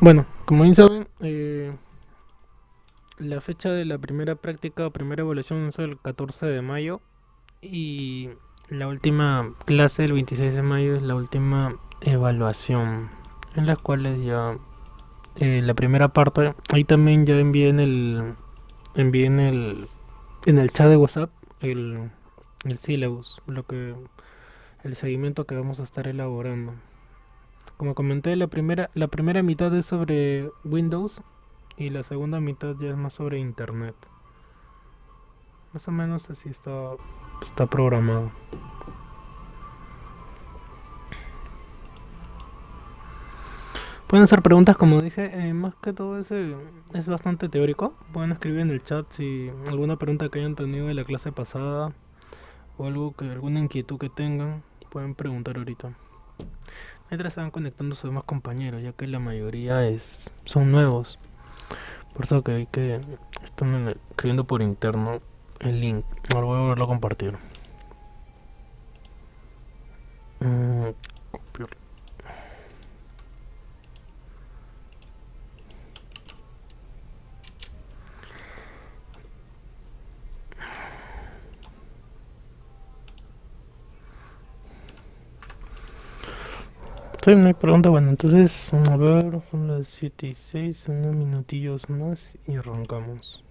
Bueno, como bien saben, la fecha de la primera práctica o primera evaluación es el 14 de mayo y la última clase el 26 de mayo es la última evaluación, en las cuales ya la primera parte, ahí también ya envié en el chat de WhatsApp el, el syllabus, el seguimiento que vamos a estar elaborando. Como comenté, la primera mitad es sobre Windows y la segunda mitad ya es más sobre internet. Más o menos así está programado. Pueden hacer preguntas, como dije, más que todo es bastante teórico. Pueden escribir en el chat si alguna pregunta que hayan tenido de la clase pasada o alguna inquietud que tengan, pueden preguntar ahorita. Mientras se van conectando sus demás compañeros, ya que la mayoría son nuevos. Por eso que vi que están escribiendo por interno el link. Ahora voy a volverlo a compartir. Mm, copiar. Sí, no hay pregunta. Bueno, entonces, a ver, son las 7:06, unos minutillos más y arrancamos.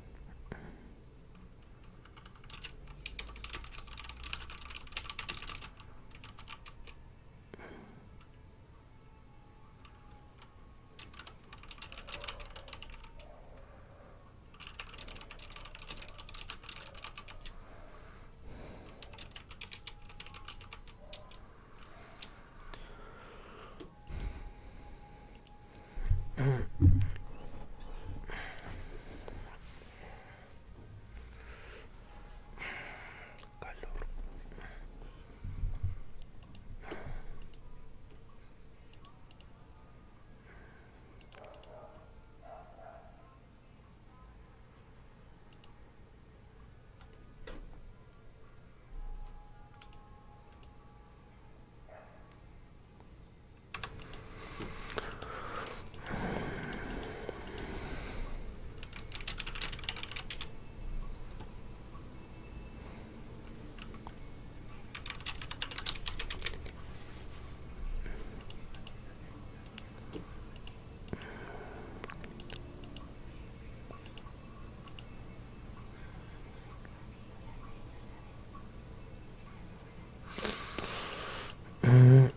Mm,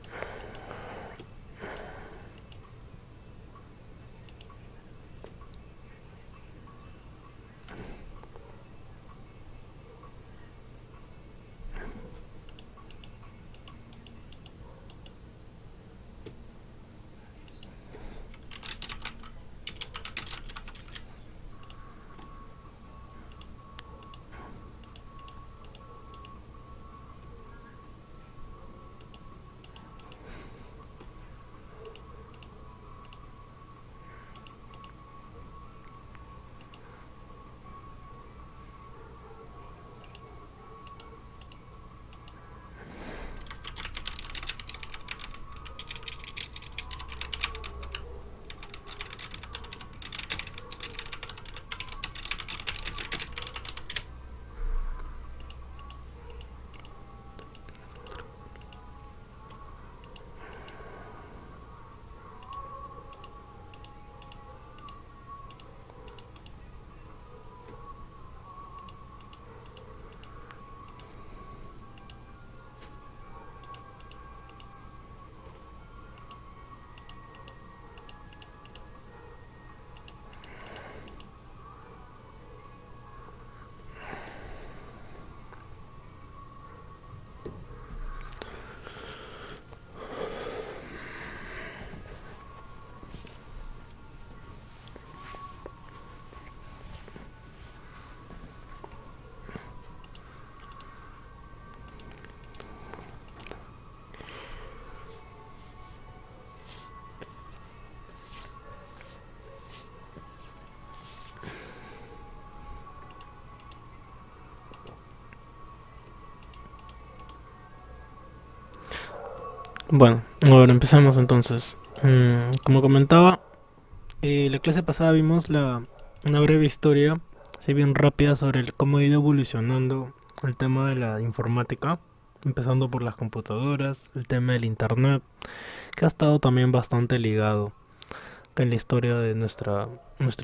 Bueno, ahora empezamos entonces. Como comentaba, La clase pasada vimos una breve historia, así bien rápida, sobre cómo ha ido evolucionando el tema de la informática, empezando por las computadoras, el tema del internet, que ha estado también bastante ligado en la historia de nuestra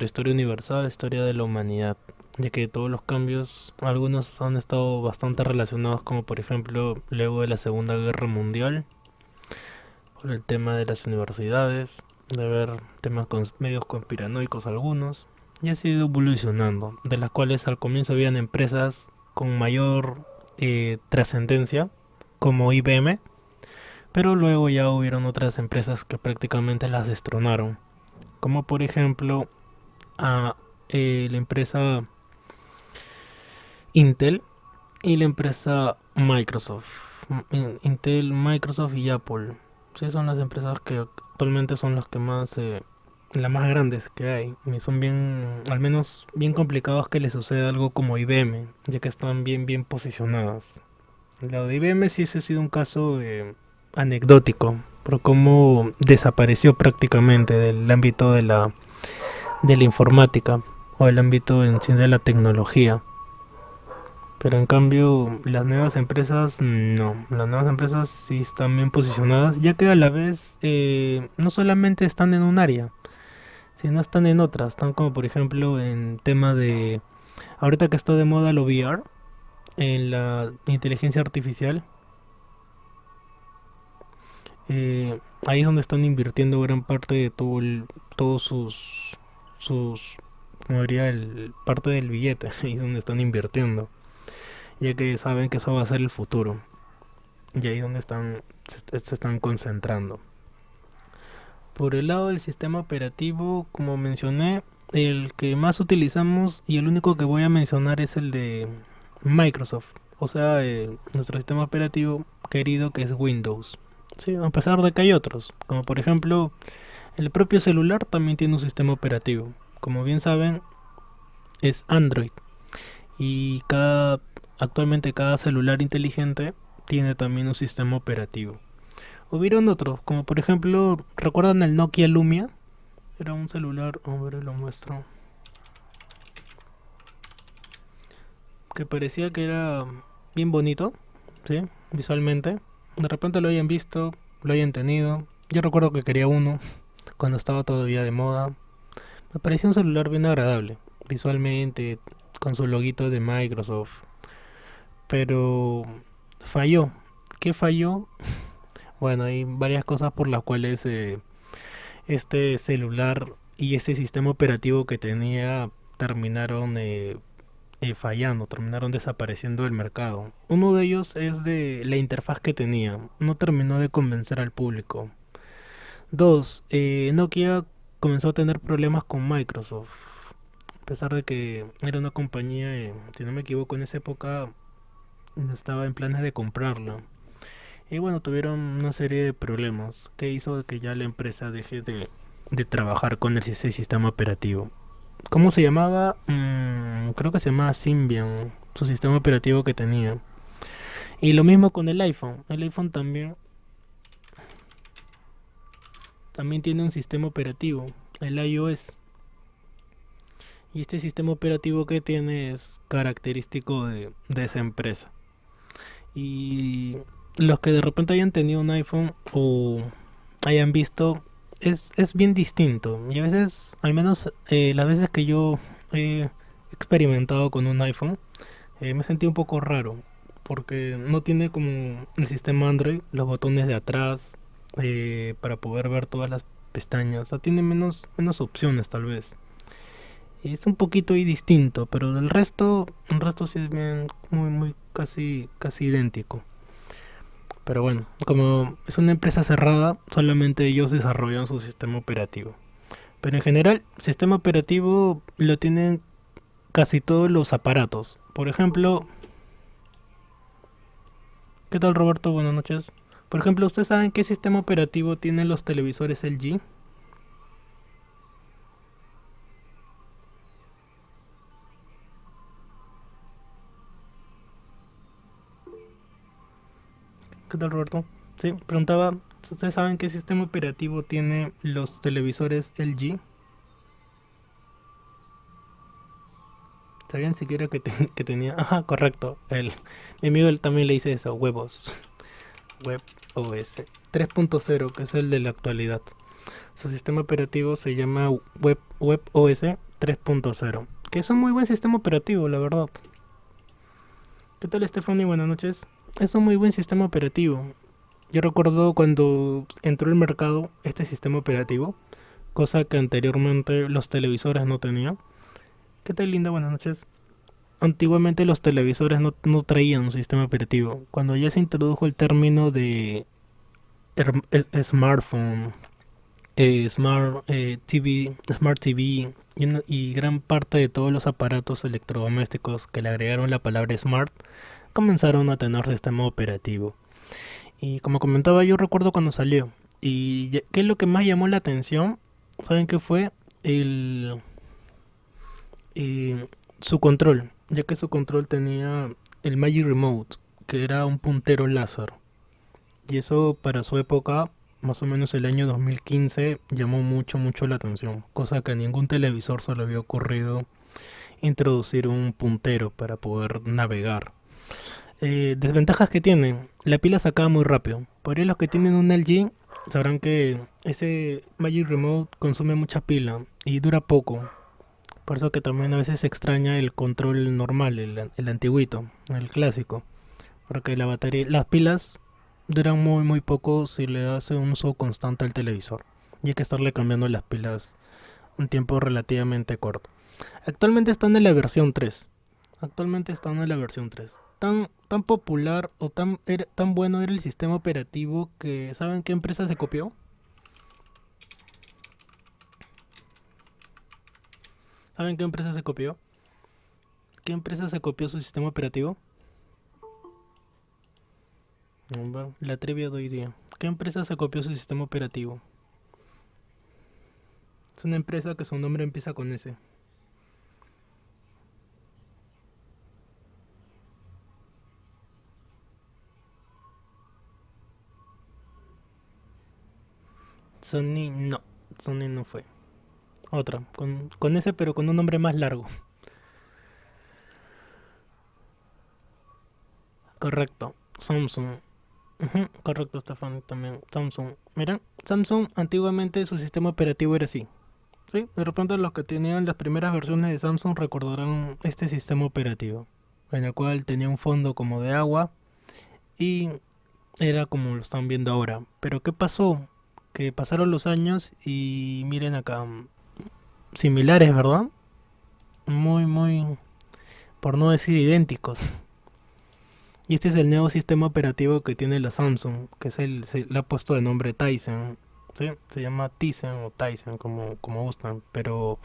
historia universal, la historia de la humanidad, ya que todos los cambios, algunos han estado bastante relacionados, como por ejemplo luego de la Segunda Guerra Mundial, por el tema de las universidades, de ver temas medios conspiranoicos algunos, y ha sido evolucionando, de las cuales al comienzo habían empresas con mayor trascendencia, como IBM, pero luego ya hubieron otras empresas que prácticamente las destronaron, como por ejemplo a la empresa Intel y la empresa Microsoft. Intel, Microsoft y Apple. Sí, son las empresas que actualmente son las que más, las más grandes que hay. Y son bien, al menos bien complicados que les suceda algo como IBM, ya que están bien posicionadas. Lo de IBM sí ese ha sido un caso anecdótico, por cómo desapareció prácticamente del ámbito de la informática o el ámbito en sí de la tecnología. Pero en cambio, las nuevas empresas no. Las nuevas empresas sí están bien posicionadas, ya que a la vez no solamente están en un área, sino están en otras. Están como por ejemplo en tema de... Ahorita que está de moda lo VR, en la inteligencia artificial, ahí es donde están invirtiendo gran parte de todos sus, como diría, parte del billete, ahí es donde están invirtiendo, ya que saben que eso va a ser el futuro. Y ahí es donde se están concentrando. Por el lado del sistema operativo, como mencioné, el que más utilizamos y el único que voy a mencionar es el de Microsoft. O sea, nuestro sistema operativo querido que es Windows. Sí, a pesar de que hay otros, como por ejemplo el propio celular también tiene un sistema operativo. Como bien saben, es Android. Y actualmente cada celular inteligente tiene también un sistema operativo. Hubieron otros, como por ejemplo, ¿recuerdan el Nokia Lumia? Era un celular, a ver, lo muestro, que parecía que era bien bonito, ¿sí? Visualmente. De repente lo hayan visto, lo hayan tenido. Yo recuerdo que quería uno cuando estaba todavía de moda. Me parecía un celular bien agradable, visualmente, con su loguito de Microsoft. Pero falló. ¿Qué falló? Bueno, hay varias cosas por las cuales este celular y ese sistema operativo que tenía terminaron fallando, terminaron desapareciendo del mercado. Uno de ellos es de la interfaz que tenía, no terminó de convencer al público. Dos, Nokia comenzó a tener problemas con Microsoft, a pesar de que era una compañía, si no me equivoco, en esa época estaba en planes de comprarla. Y bueno, tuvieron una serie de problemas que hizo que ya la empresa deje de trabajar con ese sistema operativo. ¿Cómo se llamaba? Creo que se llamaba Symbian, su sistema operativo que tenía. Y lo mismo con el iPhone. El iPhone también tiene un sistema operativo, el iOS. Y este sistema operativo que tiene es característico de esa empresa. Y los que de repente hayan tenido un iPhone o hayan visto, es bien distinto. Y a veces, al menos las veces que yo he experimentado con un iPhone, me sentí un poco raro. Porque no tiene como el sistema Android los botones de atrás para poder ver todas las pestañas. O sea, tiene menos opciones tal vez. Y es un poquito ahí distinto, pero del resto, el resto sí es bien, muy casi idéntico. Pero bueno, como es una empresa cerrada, solamente ellos desarrollan su sistema operativo. Pero en general, sistema operativo lo tienen casi todos los aparatos. Por ejemplo, ¿qué tal Roberto? Buenas noches. Por ejemplo, ¿ustedes saben qué sistema operativo tienen los televisores LG? ¿Qué tal Roberto? Sí, preguntaba, ¿ustedes saben qué sistema operativo tiene los televisores LG? ¿Sabían siquiera que tenía? Ajá, correcto. Mi amigo él también le dice eso, huevos. Web OS 3.0, que es el de la actualidad. Su sistema operativo se llama Web OS 3.0, que es un muy buen sistema operativo, la verdad. ¿Qué tal, Stephanie? Buenas noches. Es un muy buen sistema operativo. Yo recuerdo cuando entró al mercado este sistema operativo, cosa que anteriormente los televisores no tenían. ¿Qué tal, Linda? Buenas noches. Antiguamente los televisores no traían un sistema operativo. Cuando ya se introdujo el término de smartphone, Smart TV y gran parte de todos los aparatos electrodomésticos que le agregaron la palabra smart comenzaron a tener sistema operativo. Y como comentaba, yo recuerdo cuando salió. ¿Y qué es lo que más llamó la atención? ¿Saben qué fue? El, su control, ya que su control tenía el Magic Remote, que era un puntero láser. Y eso para su época, más o menos el año 2015, llamó mucho la atención, cosa que a ningún televisor se le había ocurrido introducir un puntero para poder navegar. Desventajas que tiene, la pila se acaba muy rápido. Por ahí los que tienen un LG sabrán que ese Magic Remote consume mucha pila y dura poco. Por eso que también a veces se extraña el control normal, el antiguito, el clásico. Porque la batería, las pilas duran muy poco si le hace un uso constante al televisor. Y hay que estarle cambiando las pilas un tiempo relativamente corto. Actualmente están en la versión 3. Actualmente están en la versión 3. Tan popular o tan bueno era el sistema operativo que ¿saben qué empresa se copió? ¿Saben qué empresa se copió? ¿Qué empresa se copió su sistema operativo? La trivia de hoy día. ¿Qué empresa se copió su sistema operativo? Es una empresa que su nombre empieza con S. Sony no. Sony no fue. Otra. Con S pero con un nombre más largo. Correcto. Samsung. Ujú, correcto, Stefan, también. Samsung. Miren, Samsung antiguamente su sistema operativo era así. Sí, de repente los que tenían las primeras versiones de Samsung recordarán este sistema operativo, en el cual tenía un fondo como de agua y era como lo están viendo ahora. Pero ¿qué pasó? Que pasaron los años y miren acá, similares, ¿verdad? Muy, por no decir idénticos. Y este es el nuevo sistema operativo que tiene la Samsung, que es le ha puesto de nombre Tizen. ¿Sí? Se llama Tizen o Tizen, como gustan, pero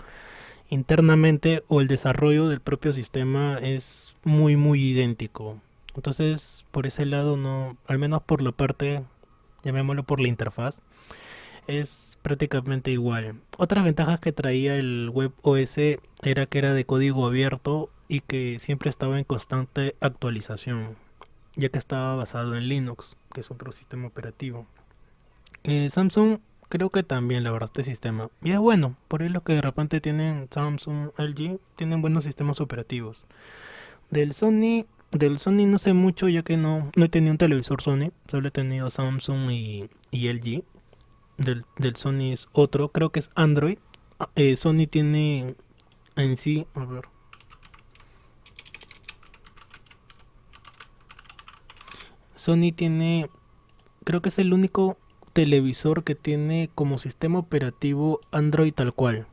internamente o el desarrollo del propio sistema es muy idéntico. Entonces, por ese lado no, al menos por la parte, llamémoslo por la interfaz, es prácticamente igual. Otras ventajas que traía el Web OS era que era de código abierto y que siempre estaba en constante actualización, ya que estaba basado en Linux, que es otro sistema operativo. Samsung creo que también, la verdad, este sistema. Y es bueno, por ahí los que de repente tienen Samsung, LG, tienen buenos sistemas operativos. Del Sony no sé mucho, ya que no he tenido un televisor Sony, solo he tenido Samsung y LG. Del Sony es otro, creo que es Android. Sony tiene en sí, a ver, Sony tiene, creo que es el único televisor que tiene como sistema operativo Android tal cual.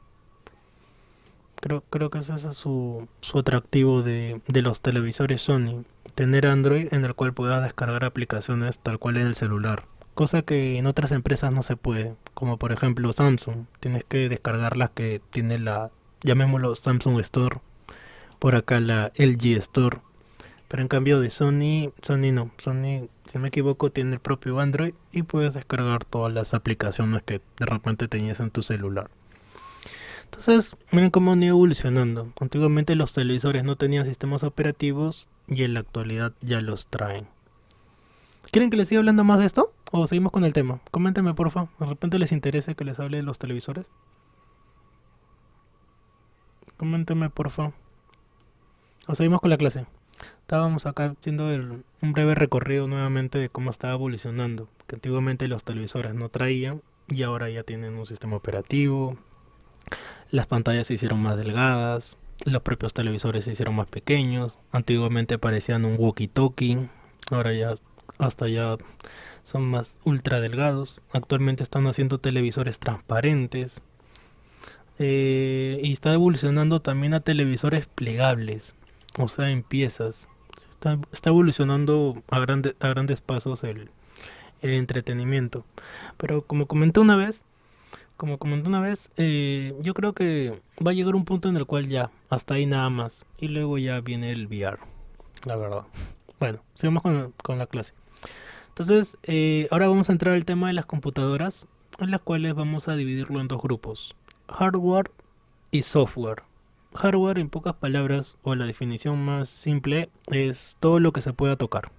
Creo que ese es su atractivo de los televisores Sony. Tener Android en el cual puedas descargar aplicaciones tal cual en el celular. Cosa que en otras empresas no se puede. Como por ejemplo Samsung. Tienes que descargar las que tiene llamémoslo Samsung Store. Por acá la LG Store. Pero en cambio de Sony no. Sony, si no me equivoco, tiene el propio Android y puedes descargar todas las aplicaciones que de repente tenías en tu celular. Entonces, miren cómo han ido evolucionando. Antiguamente los televisores no tenían sistemas operativos y en la actualidad ya los traen. ¿Quieren que les siga hablando más de esto? ¿O seguimos con el tema? Coméntenme porfa. ¿De repente les interesa que les hable de los televisores? Coméntenme porfa. Seguimos con la clase. Estábamos acá haciendo un breve recorrido nuevamente de cómo estaba evolucionando. Que antiguamente los televisores no traían y ahora ya tienen un sistema operativo. Las pantallas se hicieron más delgadas. Los propios televisores se hicieron más pequeños. Antiguamente parecían un walkie-talkie. Ahora ya hasta ya son más ultra delgados. Actualmente están haciendo televisores transparentes. Y está evolucionando también a televisores plegables, o sea, en piezas. Está evolucionando a grandes pasos el entretenimiento. Pero como comenté una vez, yo creo que va a llegar un punto en el cual ya, hasta ahí nada más. Y luego ya viene el VR, la verdad. Bueno, sigamos con la clase. Entonces, ahora vamos a entrar al tema de las computadoras, en las cuales vamos a dividirlo en dos grupos: hardware y software. Hardware, en pocas palabras, o la definición más simple, es todo lo que se pueda tocar.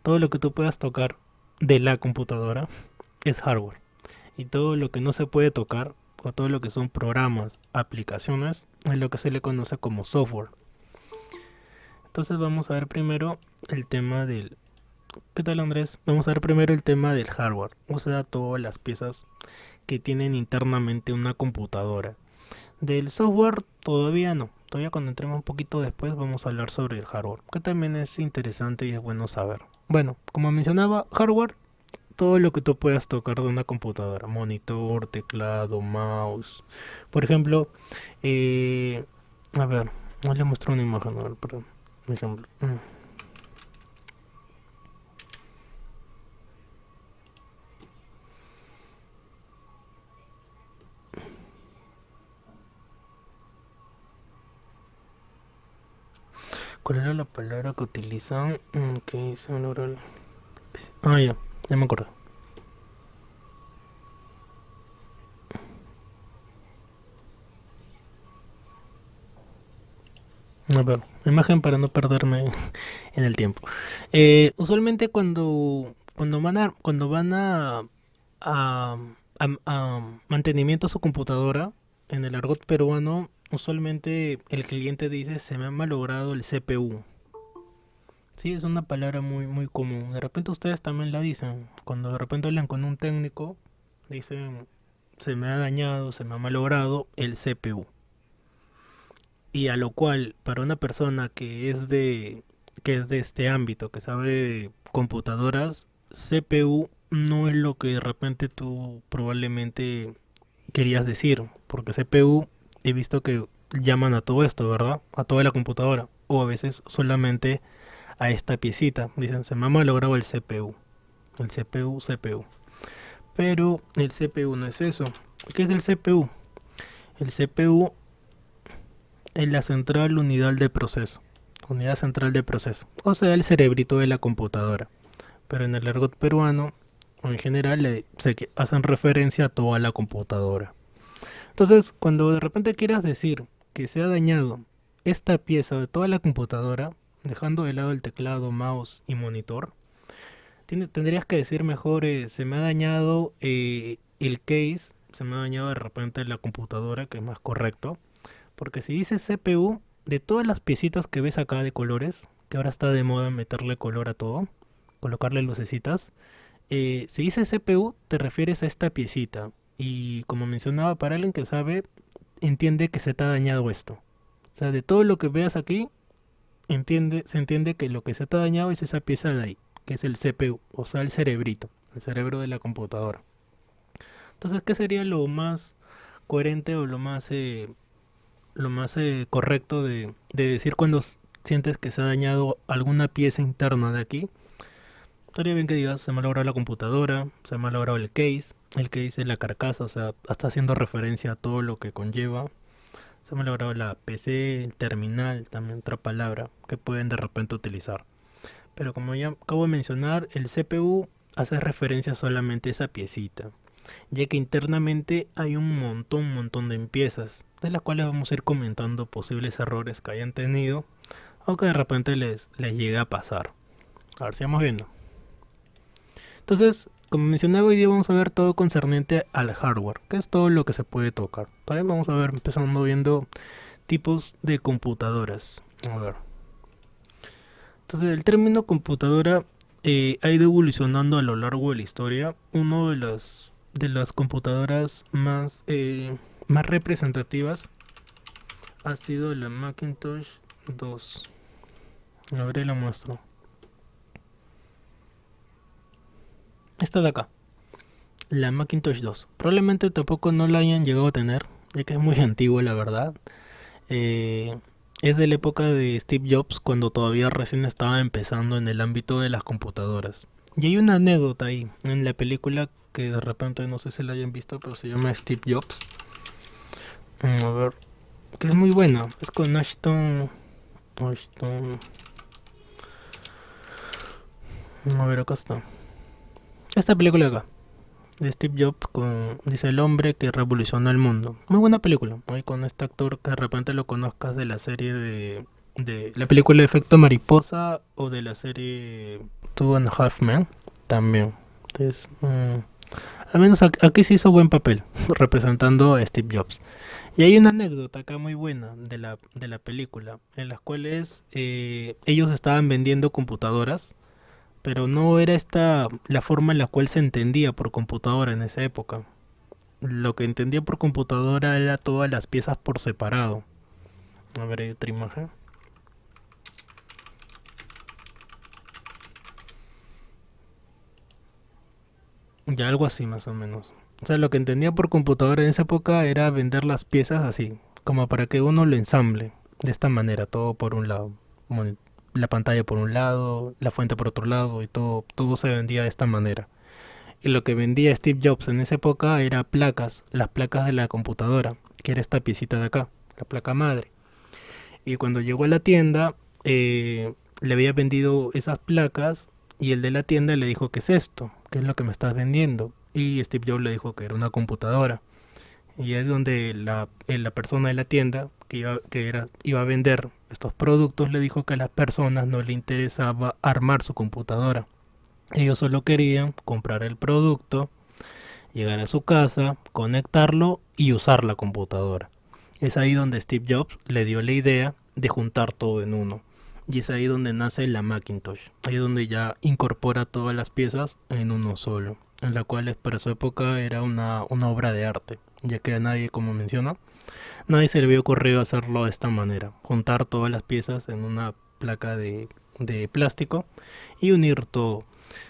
Todo lo que tú puedas tocar de la computadora es hardware. Y todo lo que no se puede tocar, o todo lo que son programas, aplicaciones, es lo que se le conoce como software. Entonces vamos a ver primero el tema del... ¿Qué tal, Andrés? Vamos a ver primero el tema del hardware, o sea, todas las piezas que tienen internamente una computadora. Del software todavía no. Todavía cuando entremos un poquito después vamos a hablar sobre el hardware, que también es interesante y es bueno saber. Bueno, como mencionaba, hardware, todo lo que tú puedas tocar de una computadora: monitor, teclado, mouse. Por ejemplo, eh, a ver, no le muestro una imagen, a ver, perdón. Un ejemplo. ¿Cuál era la palabra que utilizan? ¿Qué se me logró? Ah, ya me acuerdo. A ver, imagen para no perderme en el tiempo. Usualmente cuando van a mantenimiento a su computadora, en el argot peruano, usualmente el cliente dice: se me ha malogrado el CPU. Sí, es una palabra muy común. De repente ustedes también la dicen. Cuando de repente hablan con un técnico, dicen: se me ha dañado, se me ha malogrado el CPU. Y a lo cual, para una persona que es de este ámbito, que sabe de computadoras, CPU no es lo que de repente tú probablemente querías decir, porque CPU he visto que llaman a todo esto, ¿verdad? A toda la computadora, o a veces solamente a esta piecita. Dicen: se me ha malogrado el CPU. El CPU. Pero el CPU no es eso. ¿Qué es el CPU? El CPU es la central unidad de proceso. Unidad central de proceso. O sea, el cerebrito de la computadora. Pero en el argot peruano, en general, se hacen referencia a toda la computadora. Entonces, cuando de repente quieras decir que se ha dañado esta pieza de toda la computadora, dejando de lado el teclado, mouse y monitor, tendrías que decir mejor: se me ha dañado el case, se me ha dañado de repente la computadora, que es más correcto. Porque si dices CPU, de todas las piecitas que ves acá de colores, que ahora está de moda meterle color a todo, colocarle lucecitas, si dices CPU, te refieres a esta piecita. Y como mencionaba, para alguien que sabe, entiende que se te ha dañado esto. O sea, de todo lo que veas aquí, se entiende que lo que se te ha dañado es esa pieza de ahí, que es el CPU, o sea, el cerebrito, el cerebro de la computadora. Entonces, ¿qué sería lo más coherente o lo más correcto de decir cuando sientes que se ha dañado alguna pieza interna de aquí? Estaría bien que digas: se me ha logrado la computadora, se me ha logrado el case. El case es la carcasa, o sea, está haciendo referencia a todo lo que conlleva. Se me ha logrado la PC, el terminal, también otra palabra que pueden de repente utilizar. Pero como ya acabo de mencionar, el CPU hace referencia solamente a esa piecita, ya que internamente hay un montón de piezas, de las cuales vamos a ir comentando posibles errores que hayan tenido o que de repente les llegue a pasar. A ver, sigamos viendo. Entonces, como mencionaba, hoy día vamos a ver todo concerniente al hardware, que es todo lo que se puede tocar. También vamos a ver, empezando viendo tipos de computadoras. A ver. Entonces, el término computadora ha ido evolucionando a lo largo de la historia. Uno de las computadoras más representativas ha sido la Macintosh 2. A ver, ahí la muestro. Esta de acá, la Macintosh 2. Probablemente tampoco no la hayan llegado a tener, ya que es muy antigua, la verdad. Eh, es de la época de Steve Jobs, cuando todavía recién estaba empezando en el ámbito de las computadoras. Y hay una anécdota ahí, en la película que de repente no sé si la hayan visto, pero se llama Steve Jobs. A ver, que es muy buena. Es con Ashton. A ver, acá está. Esta película acá, de Steve Jobs, dice el hombre que revolucionó el mundo. Muy buena película. Ahí con este actor que de repente lo conozcas de la serie de la película Efecto Mariposa o de la serie Two and a Half Men también. Entonces, al menos aquí se hizo buen papel representando a Steve Jobs. Y hay una anécdota acá muy buena de la película, en las cuales ellos estaban vendiendo computadoras, pero no era esta la forma en la cual se entendía por computadora en esa época. Lo que entendía por computadora era todas las piezas por separado. A ver, hay otra imagen. Ya algo así más o menos. O sea, lo que entendía por computadora en esa época era vender las piezas así, como para que uno lo ensamble de esta manera, todo por un lado. La pantalla por un lado, la fuente por otro lado y todo se vendía de esta manera. Y lo que vendía Steve Jobs en esa época era placas, las placas de la computadora, que era esta piecita de acá, la placa madre. Y cuando llegó a la tienda, le había vendido esas placas y el de la tienda le dijo, ¿qué es esto? ¿Qué es lo que me estás vendiendo? Y Steve Jobs le dijo que era una computadora. Y es donde la persona de la tienda iba a vender estos productos le dijo que a las personas no le interesaba armar su computadora. Ellos solo querían comprar el producto, llegar a su casa, conectarlo y usar la computadora. Es ahí donde Steve Jobs le dio la idea de juntar todo en uno. Y es ahí donde nace la Macintosh. Ahí es donde ya incorpora todas las piezas en uno solo. En la cual para su época era una obra de arte. Ya que a nadie, como menciona, nadie se le había ocurrido hacerlo de esta manera. Juntar todas las piezas en una placa de plástico y unir todo.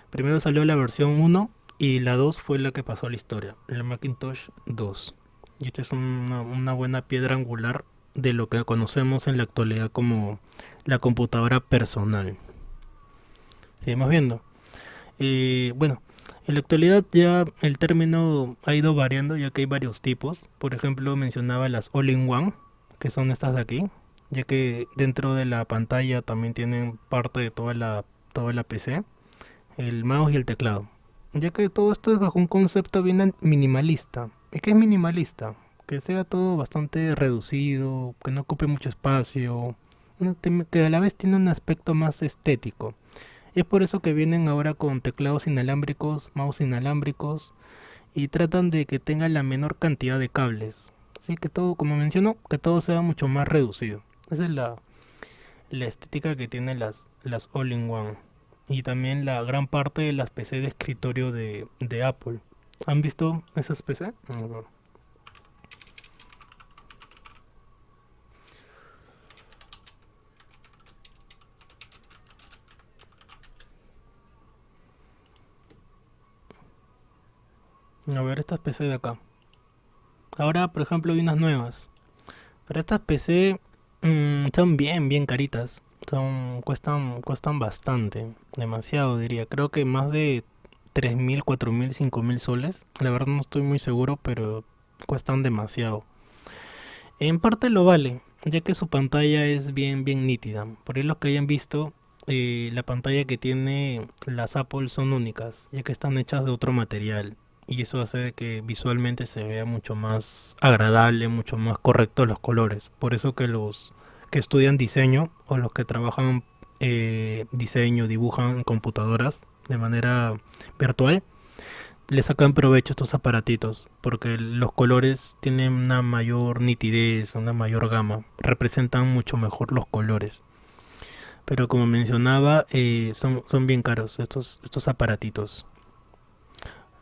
Primero salió la versión 1 y la 2 fue la que pasó a la historia, la Macintosh 2. Y esta es una buena piedra angular de lo que conocemos en la actualidad como la computadora personal. Seguimos viendo. Bueno, en la actualidad ya el término ha ido variando ya que hay varios tipos. Por ejemplo, mencionaba las All-in-One, que son estas de aquí, ya que dentro de la pantalla también tienen parte de toda la PC, el mouse y el teclado. Ya que todo esto es bajo un concepto bien minimalista. ¿Y qué es minimalista? Que sea todo bastante reducido, que no ocupe mucho espacio, que a la vez tiene un aspecto más estético. Y es por eso que vienen ahora con teclados inalámbricos, mouse inalámbricos y tratan de que tenga la menor cantidad de cables. Así que todo, como menciono, que todo sea mucho más reducido. Esa es la estética que tienen las All-in-One. Y también la gran parte de las PC de escritorio de Apple. ¿Han visto esas PC? A ver, estas PC de acá. Ahora, por ejemplo, hay unas nuevas. Pero estas PC son bien caritas. Cuestan bastante. Demasiado, diría. Creo que más de 3.000 4.000 5.000 soles. La verdad no estoy muy seguro, pero cuestan demasiado. En parte lo vale, ya que su pantalla es bien nítida. Por ahí los que hayan visto, la pantalla que tiene las Apple son únicas, ya que están hechas de otro material. Y eso hace que visualmente se vea mucho más agradable, mucho más correcto los colores. Por eso que los que estudian diseño o los que trabajan diseño, dibujan en computadoras de manera virtual, le sacan provecho a estos aparatitos, porque los colores tienen una mayor nitidez, una mayor gama, representan mucho mejor los colores. Pero como mencionaba, son bien caros estos aparatitos.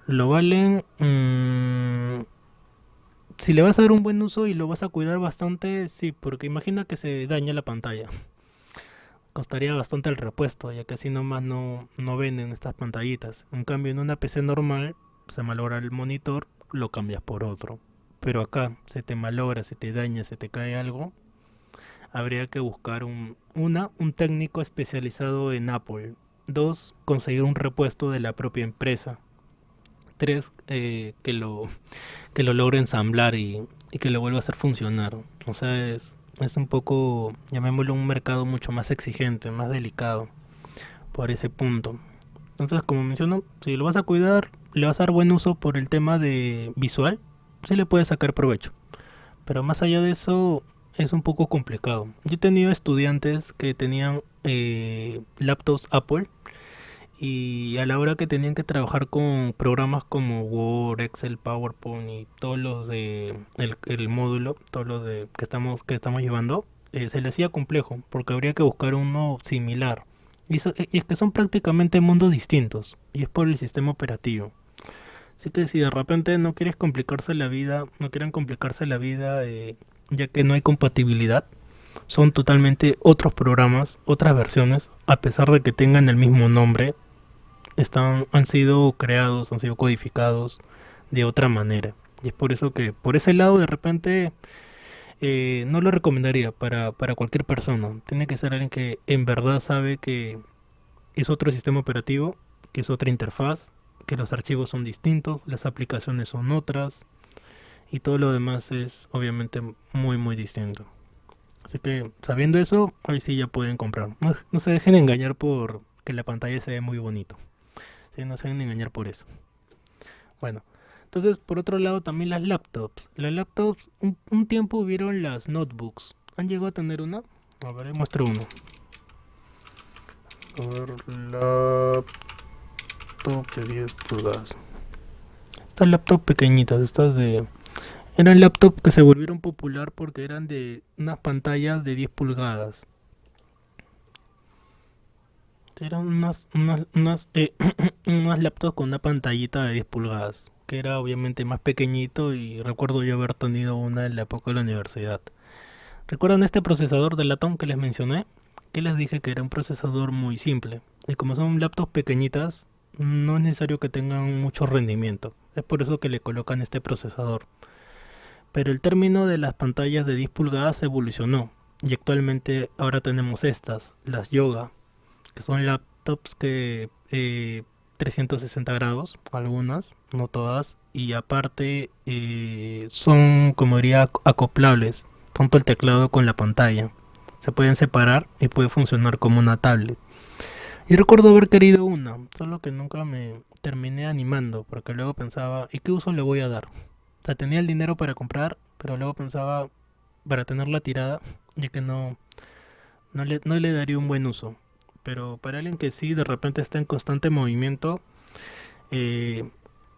Lo valen, si le vas a dar un buen uso y lo vas a cuidar bastante, sí, porque imagina que se daña la pantalla. Costaría bastante el repuesto, ya que así nomás no venden estas pantallitas. En cambio, en una PC normal, se malogra el monitor, lo cambias por otro. Pero acá, se te malogra, se te daña, se te cae algo, habría que buscar un técnico especializado en Apple. Dos, conseguir un repuesto de la propia empresa. Tres, que lo logre ensamblar y que lo vuelva a hacer funcionar. O sea, es un poco, llamémoslo, un mercado mucho más exigente, más delicado por ese punto. Entonces, como menciono, si lo vas a cuidar, le vas a dar buen uso por el tema de visual, sí le puedes sacar provecho. Pero más allá de eso, es un poco complicado. Yo he tenido estudiantes que tenían laptops Apple y a la hora que tenían que trabajar con programas como Word, Excel, PowerPoint y todos los de el módulo, todos los de que estamos llevando, se les hacía complejo porque habría que buscar uno similar. Y es que son prácticamente mundos distintos y es por el sistema operativo. Así que si de repente no quieres complicarse la vida, no quieren complicarse la vida, ya que no hay compatibilidad, son totalmente otros programas, otras versiones, a pesar de que tengan el mismo nombre, han sido creados, han sido codificados de otra manera. Y es por eso que por ese lado de repente no lo recomendaría para cualquier persona. Tiene que ser alguien que en verdad sabe que es otro sistema operativo, que es otra interfaz, que los archivos son distintos, las aplicaciones son otras y todo lo demás es obviamente muy distinto. Así que sabiendo eso, ahí sí ya pueden comprar. No se dejen engañar por que la pantalla se ve muy bonito. Sí, no se dejen engañar por eso. Bueno, entonces por otro lado también las laptops. Las laptops, un tiempo hubieron las notebooks. ¿Han llegado a tener una? A ver, muestro uno. A ver, laptop de 10 pulgadas. Estas laptops pequeñitas, estas de... Eran laptops que se volvieron popular porque eran de unas pantallas de 10 pulgadas. Eran unas laptops con una pantallita de 10 pulgadas, que era obviamente más pequeñito y recuerdo yo haber tenido una en la época de la universidad. ¿Recuerdan este procesador de latón que les mencioné? Que les dije que era un procesador muy simple. Y como son laptops pequeñitas, no es necesario que tengan mucho rendimiento. Es por eso que le colocan este procesador. Pero el término de las pantallas de 10 pulgadas evolucionó. Y actualmente ahora tenemos estas, las Yoga, que son laptops que 360 grados, algunas, no todas, y aparte son, como diría, acoplables, tanto el teclado con la pantalla. Se pueden separar y puede funcionar como una tablet. Y recuerdo haber querido una, solo que nunca me terminé animando, porque luego pensaba, ¿y qué uso le voy a dar? O sea, tenía el dinero para comprar, pero luego pensaba, para tenerla tirada, ya que no le daría un buen uso. Pero para alguien que sí de repente está en constante movimiento, eh,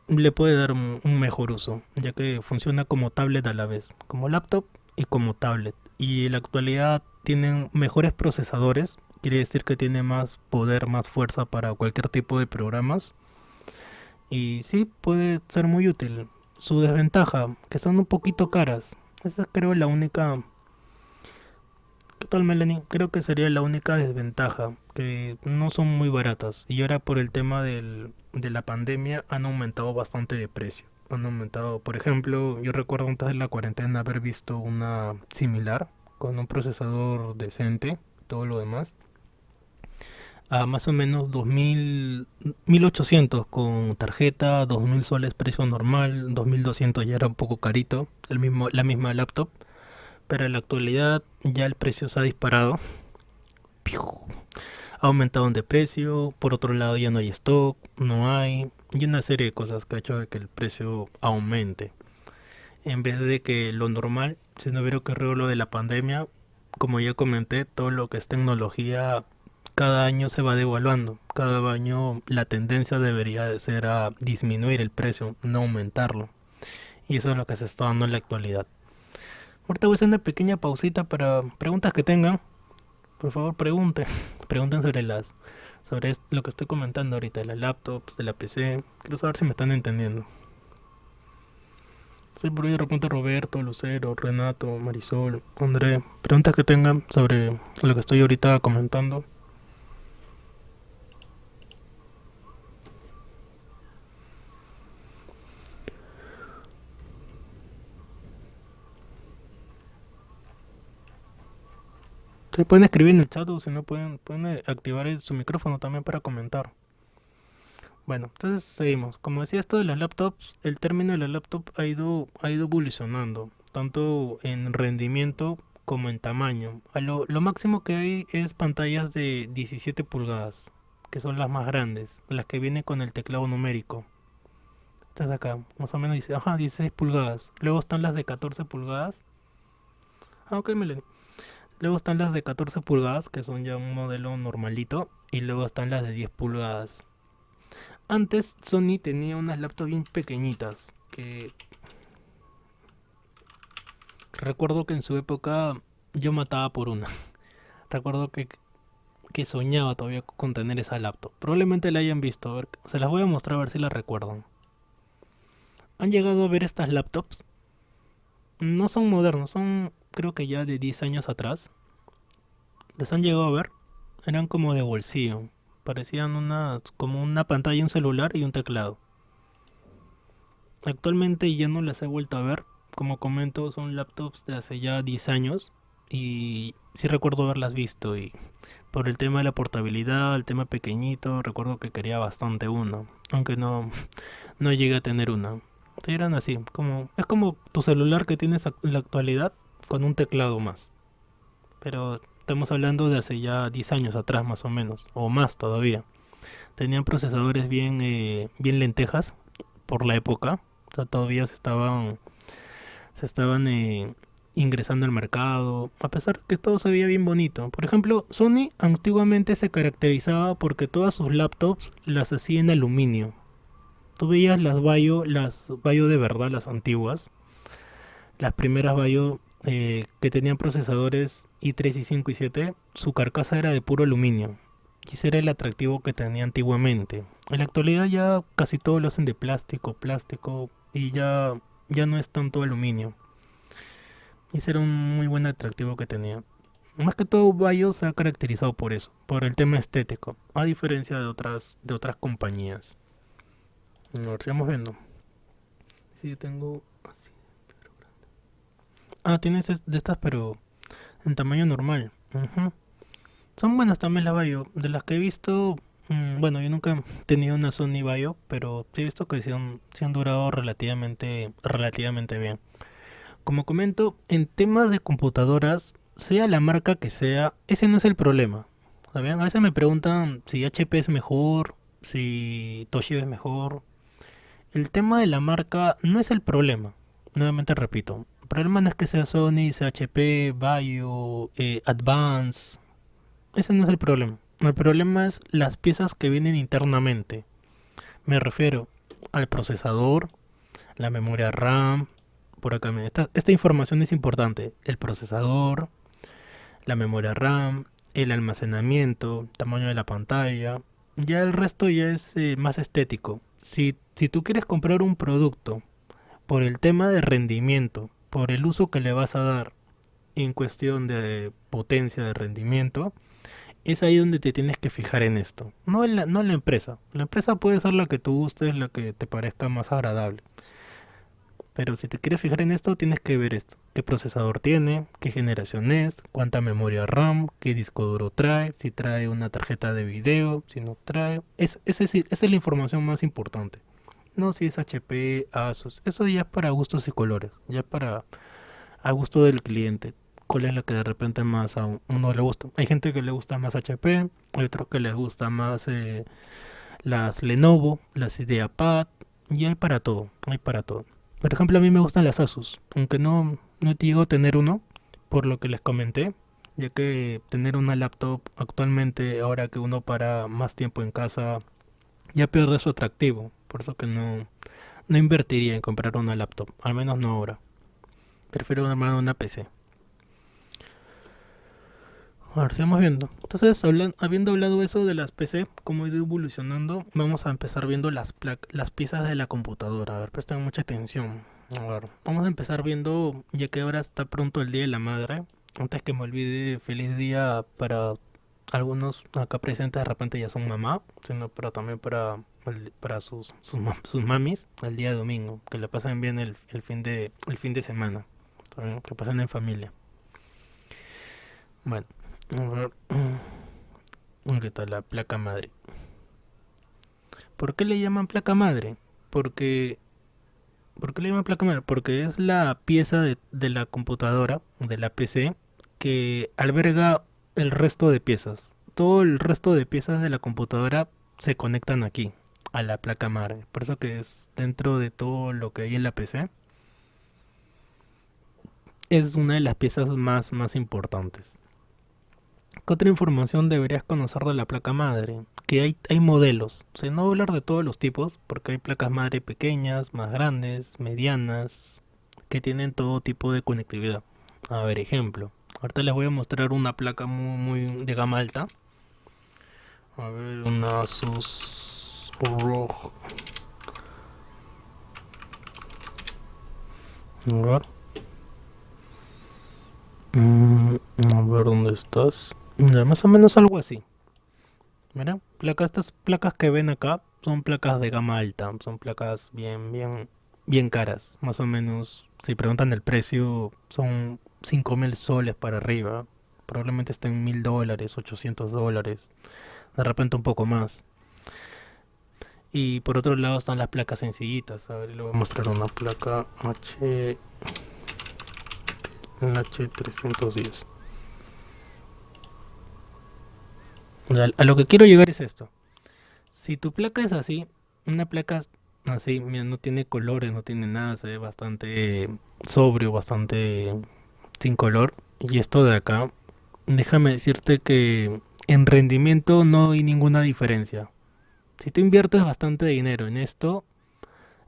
le puede dar un mejor uso, ya que funciona como tablet a la vez, como laptop y como tablet. Y en la actualidad tienen mejores procesadores, quiere decir que tiene más poder, más fuerza para cualquier tipo de programas. Y sí, puede ser muy útil. Su desventaja, que son un poquito caras. Esa es creo la única... ¿Qué tal, Melanie? Creo que sería la única desventaja, que no son muy baratas. Y ahora por el tema de la pandemia han aumentado bastante de precio. Han aumentado, por ejemplo, yo recuerdo antes de la cuarentena haber visto una similar con un procesador decente, todo lo demás, a más o menos 2000, 1800 con tarjeta, 2000 soles precio normal, 2200 ya era un poco carito, la misma laptop, pero en la actualidad ya el precio se ha disparado. Ha aumentado de precio, por otro lado ya no hay stock, no hay, y una serie de cosas que ha hecho de que el precio aumente. En vez de que lo normal, si no hubiera ocurrido lo de la pandemia, como ya comenté, todo lo que es tecnología cada año se va devaluando. Cada año la tendencia debería de ser a disminuir el precio, no aumentarlo. Y eso es lo que se está dando en la actualidad. Ahorita voy a hacer una pequeña pausita para preguntas que tengan. Por favor, pregunten. Pregunten sobre lo que estoy comentando ahorita, de las laptops, de la PC. Quiero saber si me están entendiendo. Soy por ahí de repente Roberto, Lucero, Renato, Marisol, André. Preguntas que tengan sobre lo que estoy ahorita comentando. Se pueden escribir en el chat o si no pueden activar su micrófono también para comentar. Bueno, entonces seguimos. Como decía esto de las laptops, el término de la laptop ha ido evolucionando, tanto en rendimiento como en tamaño. Lo máximo que hay es pantallas de 17 pulgadas, que son las más grandes, las que vienen con el teclado numérico. Estas de acá, más o menos dice, ajá, 16 pulgadas. Luego están las de 14 pulgadas. Ah, ok, Melanie. Luego están las de 14 pulgadas, que son ya un modelo normalito. Y luego están las de 10 pulgadas. Antes Sony tenía unas laptops bien pequeñitas que recuerdo que en su época yo mataba por una. Recuerdo que soñaba todavía con tener esa laptop. Probablemente la hayan visto. A ver, se las voy a mostrar a ver si la recuerdan. ¿Han llegado a ver estas laptops? No son modernos, son creo que ya de 10 años atrás. ¿Les han llegado a ver? Eran como de bolsillo. Parecían como una pantalla, un celular y un teclado. Actualmente ya no las he vuelto a ver. Como comento, son laptops de hace ya 10 años. Y sí recuerdo haberlas visto. Y por el tema de la portabilidad, el tema pequeñito, recuerdo que quería bastante uno. Aunque no llegué a tener una. Sí, eran así. Es como tu celular que tienes en la actualidad con un teclado más. Pero estamos hablando de hace ya 10 años atrás más o menos. O más todavía. Tenían procesadores bien lentejas por la época. O sea, todavía se estaban ingresando al mercado, a pesar que todo se veía bien bonito. Por ejemplo, Sony antiguamente se caracterizaba porque todas sus laptops las hacía en aluminio. Tú veías las Vaio de verdad, las antiguas, las primeras Vaio que tenían procesadores i3 i5 i7, su carcasa era de puro aluminio. Y ese era el atractivo que tenía antiguamente. En la actualidad ya casi todo lo hacen de plástico, y ya no es tanto aluminio. Y ese era un muy buen atractivo que tenía. Más que todo, Bayo se ha caracterizado por eso, por el tema estético, a diferencia de otras compañías. A ver, sigamos viendo. Sí, tengo así. Ah, tienes de estas, pero en tamaño normal. Ujú. Son buenas también las Bayo. De las que he visto, bueno, yo nunca he tenido una Sony Bayo, pero sí he visto que sí han durado relativamente bien. Como comento, en temas de computadoras, sea la marca que sea, ese no es el problema. ¿Saben? A veces me preguntan si HP es mejor, si Toshiba es mejor. El tema de la marca no es el problema. Nuevamente repito, el problema no es que sea Sony, sea HP, Vaio, Advance. Ese no es el problema. El problema es las piezas que vienen internamente. Me refiero al procesador, la memoria RAM. Por acá, esta información es importante. El procesador, la memoria RAM, el almacenamiento, tamaño de la pantalla. Ya el resto ya es más estético. Si tú quieres comprar un producto por el tema de rendimiento, por el uso que le vas a dar en cuestión de potencia de rendimiento, es ahí donde te tienes que fijar en esto. No en la empresa. La empresa puede ser la que tú gustes, la que te parezca más agradable. Pero si te quieres fijar en esto, tienes que ver esto. ¿Qué procesador tiene? ¿Qué generación es? ¿Cuánta memoria RAM? ¿Qué disco duro trae? Si trae una tarjeta de video, si no trae. Esa es la información más importante. No si es HP, Asus. Eso ya es para gustos y colores. Ya es para a gusto del cliente. ¿Cuál es la que de repente más a uno le gusta? Hay gente que le gusta más HP. Hay otros que les gusta más las Lenovo, las IdeaPad. Y hay para todo. Hay para todo. Por ejemplo, a mí me gustan las Asus, aunque no he llegado a tener uno, por lo que les comenté. ya que tener una laptop actualmente, ahora que uno para más tiempo en casa, ya pierde su atractivo. Por eso que no invertiría en comprar una laptop, al menos no ahora. Prefiero armar una PC. A ver, sigamos viendo. Entonces, habiendo hablado eso de las PC, cómo ha ido evolucionando, vamos a empezar viendo las piezas de la computadora. A ver, presten mucha atención. A ver, vamos a empezar viendo, ya que ahora está pronto el Día de la Madre. Antes que me olvide, feliz día para algunos acá presentes, de repente ya son mamá, sino pero también para sus mamis, el día domingo. Que le pasen bien el fin de semana. ¿Está bien? Que pasen en familia. Bueno, a ver. Ahorita la placa madre. ¿Por qué le llaman placa madre? Porque, ¿por qué le llaman placa madre? Porque es la pieza de la computadora, de la PC, que alberga el resto de piezas. Todo el resto de piezas de la computadora se conectan aquí, a la placa madre. Por eso que es dentro de todo lo que hay en la PC, es una de las piezas más importantes. ¿Qué otra información deberías conocer de la placa madre? Que hay modelos. O sea, no voy a hablar de todos los tipos, porque hay placas madre pequeñas, más grandes, medianas, que tienen todo tipo de conectividad. A ver, ejemplo. Ahorita les voy a mostrar una placa muy de gama alta. A ver, una Asus ROG. A ver. A ver dónde estás. Ya, más o menos algo así. Mira, estas placas que ven acá son placas de gama alta, son placas bien caras, más o menos. Si preguntan el precio, son 5.000 soles para arriba. Probablemente estén $1.000, $800, de repente un poco más. Y por otro lado están las placas sencillitas. A ver, le voy a mostrar una placa H310. A lo que quiero llegar es esto. Si tu placa es así, una placa así, mira, no tiene colores, no tiene nada, se ve bastante sobrio, bastante sin color. Y esto de acá, déjame decirte que en rendimiento no hay ninguna diferencia. Si tú inviertes bastante dinero en esto,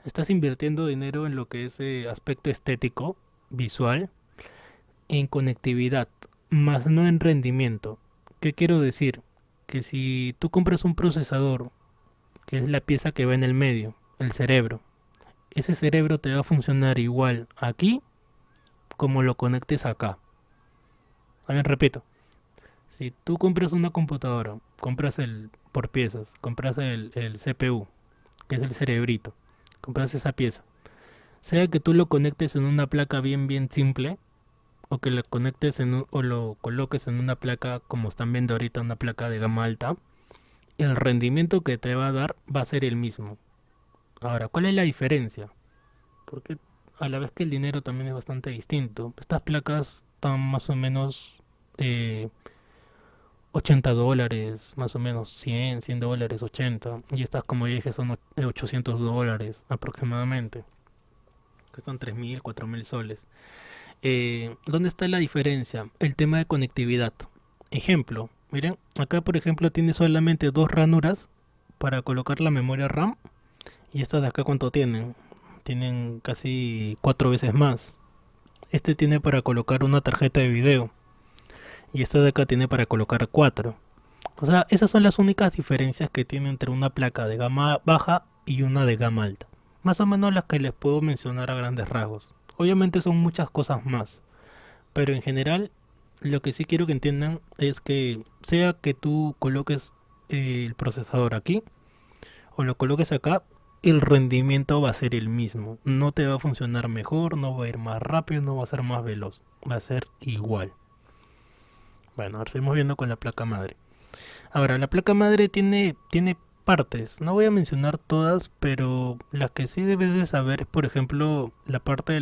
estás invirtiendo dinero en lo que es aspecto estético, visual, en conectividad, más no en rendimiento. ¿Qué quiero decir? Que si tú compras un procesador, que es la pieza que va en el medio, el cerebro. Ese cerebro te va a funcionar igual aquí como lo conectes acá. A ver, repito, si tú compras una computadora, compras por piezas, compras el CPU, que es el cerebrito, compras esa pieza, sea que tú lo conectes en una placa bien simple, o que lo conectes o lo coloques en una placa como están viendo ahorita, una placa de gama alta, el rendimiento que te va a dar va a ser el mismo. Ahora, ¿cuál es la diferencia? Porque a la vez que el dinero también es bastante distinto. Estas placas están más o menos eh, $80, más o menos cien dólares, 80. Y estas, como ya dije, son $800 aproximadamente. Cuestan 3.000, 4.000 soles. ¿Dónde está la diferencia? El tema de conectividad. Ejemplo, miren, acá por ejemplo tiene solamente dos ranuras para colocar la memoria RAM. Y estas de acá, ¿cuánto tienen? Tienen casi cuatro veces más. Este tiene para colocar una tarjeta de video. Y esta de acá tiene para colocar cuatro. O sea, esas son las únicas diferencias que tiene entre una placa de gama baja y una de gama alta. Más o menos las que les puedo mencionar a grandes rasgos. Obviamente son muchas cosas más. Pero en general, lo que sí quiero que entiendan es que sea que tú coloques el procesador aquí o lo coloques acá, el rendimiento va a ser el mismo. No te va a funcionar mejor, no va a ir más rápido, no va a ser más veloz. Va a ser igual. Bueno, ahora seguimos viendo con la placa madre. Ahora, la placa madre tiene partes. No voy a mencionar todas, pero las que sí debes de saber es, por ejemplo, la parte de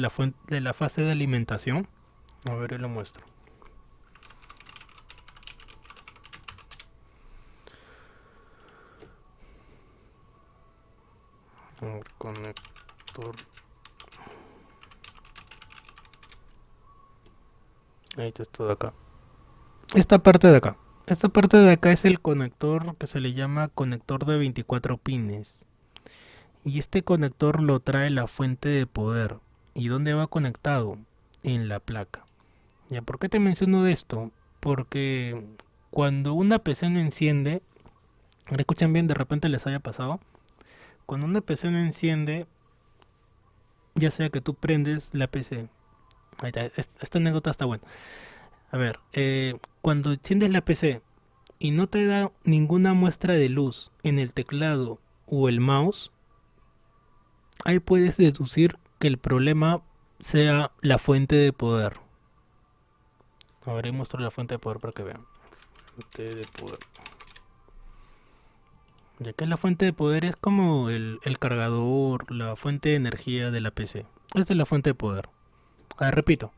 de la fase de alimentación. A ver, yo lo muestro. A ver, conector. Ahí está todo acá. esta parte de acá. Esta parte de acá es el conector que se le llama conector de 24 pines. Y este conector lo trae la fuente de poder. ¿Y dónde va conectado? En la placa. ¿Ya por qué te menciono esto? Porque cuando una PC no enciende, ahora escuchan bien, de repente les haya pasado. Cuando una PC no enciende, ya sea que tú prendes la PC. Ahí está, esta anécdota está buena. A ver, cuando enciendes la PC y no te da ninguna muestra de luz en el teclado o el mouse, ahí puedes deducir que el problema sea la fuente de poder. A ver, ahí muestro la fuente de poder para que vean. Fuente de poder. Ya que la fuente de poder es como el cargador, la fuente de energía de la PC. Esta es la fuente de poder. A ver, repito.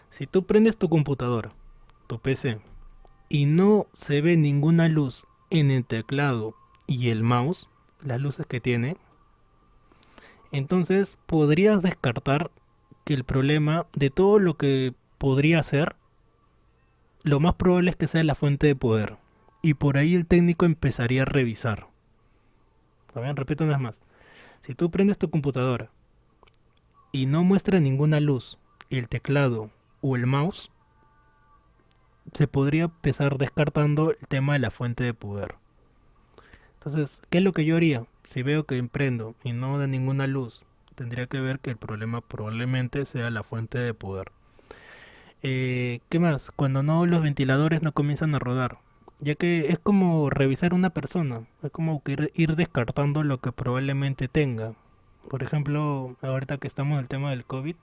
Si tú prendes tu computadora, tu PC, y no se ve ninguna luz en el teclado y el mouse, las luces que tiene, entonces podrías descartar que el problema de todo lo que podría ser, lo más probable es que sea la fuente de poder. Y por ahí el técnico empezaría a revisar. A ver, repito una vez más. Si tú prendes tu computadora y no muestra ninguna luz, el teclado o el mouse, se podría empezar descartando el tema de la fuente de poder. Entonces, ¿qué es lo que yo haría? Si veo que emprendo y no da ninguna luz, tendría que ver que el problema probablemente sea la fuente de poder. ¿Qué más? Cuando no los ventiladores no comienzan a rodar, ya que es como revisar una persona, es como que ir descartando lo que probablemente tenga. Por ejemplo, ahorita que estamos en el tema del COVID,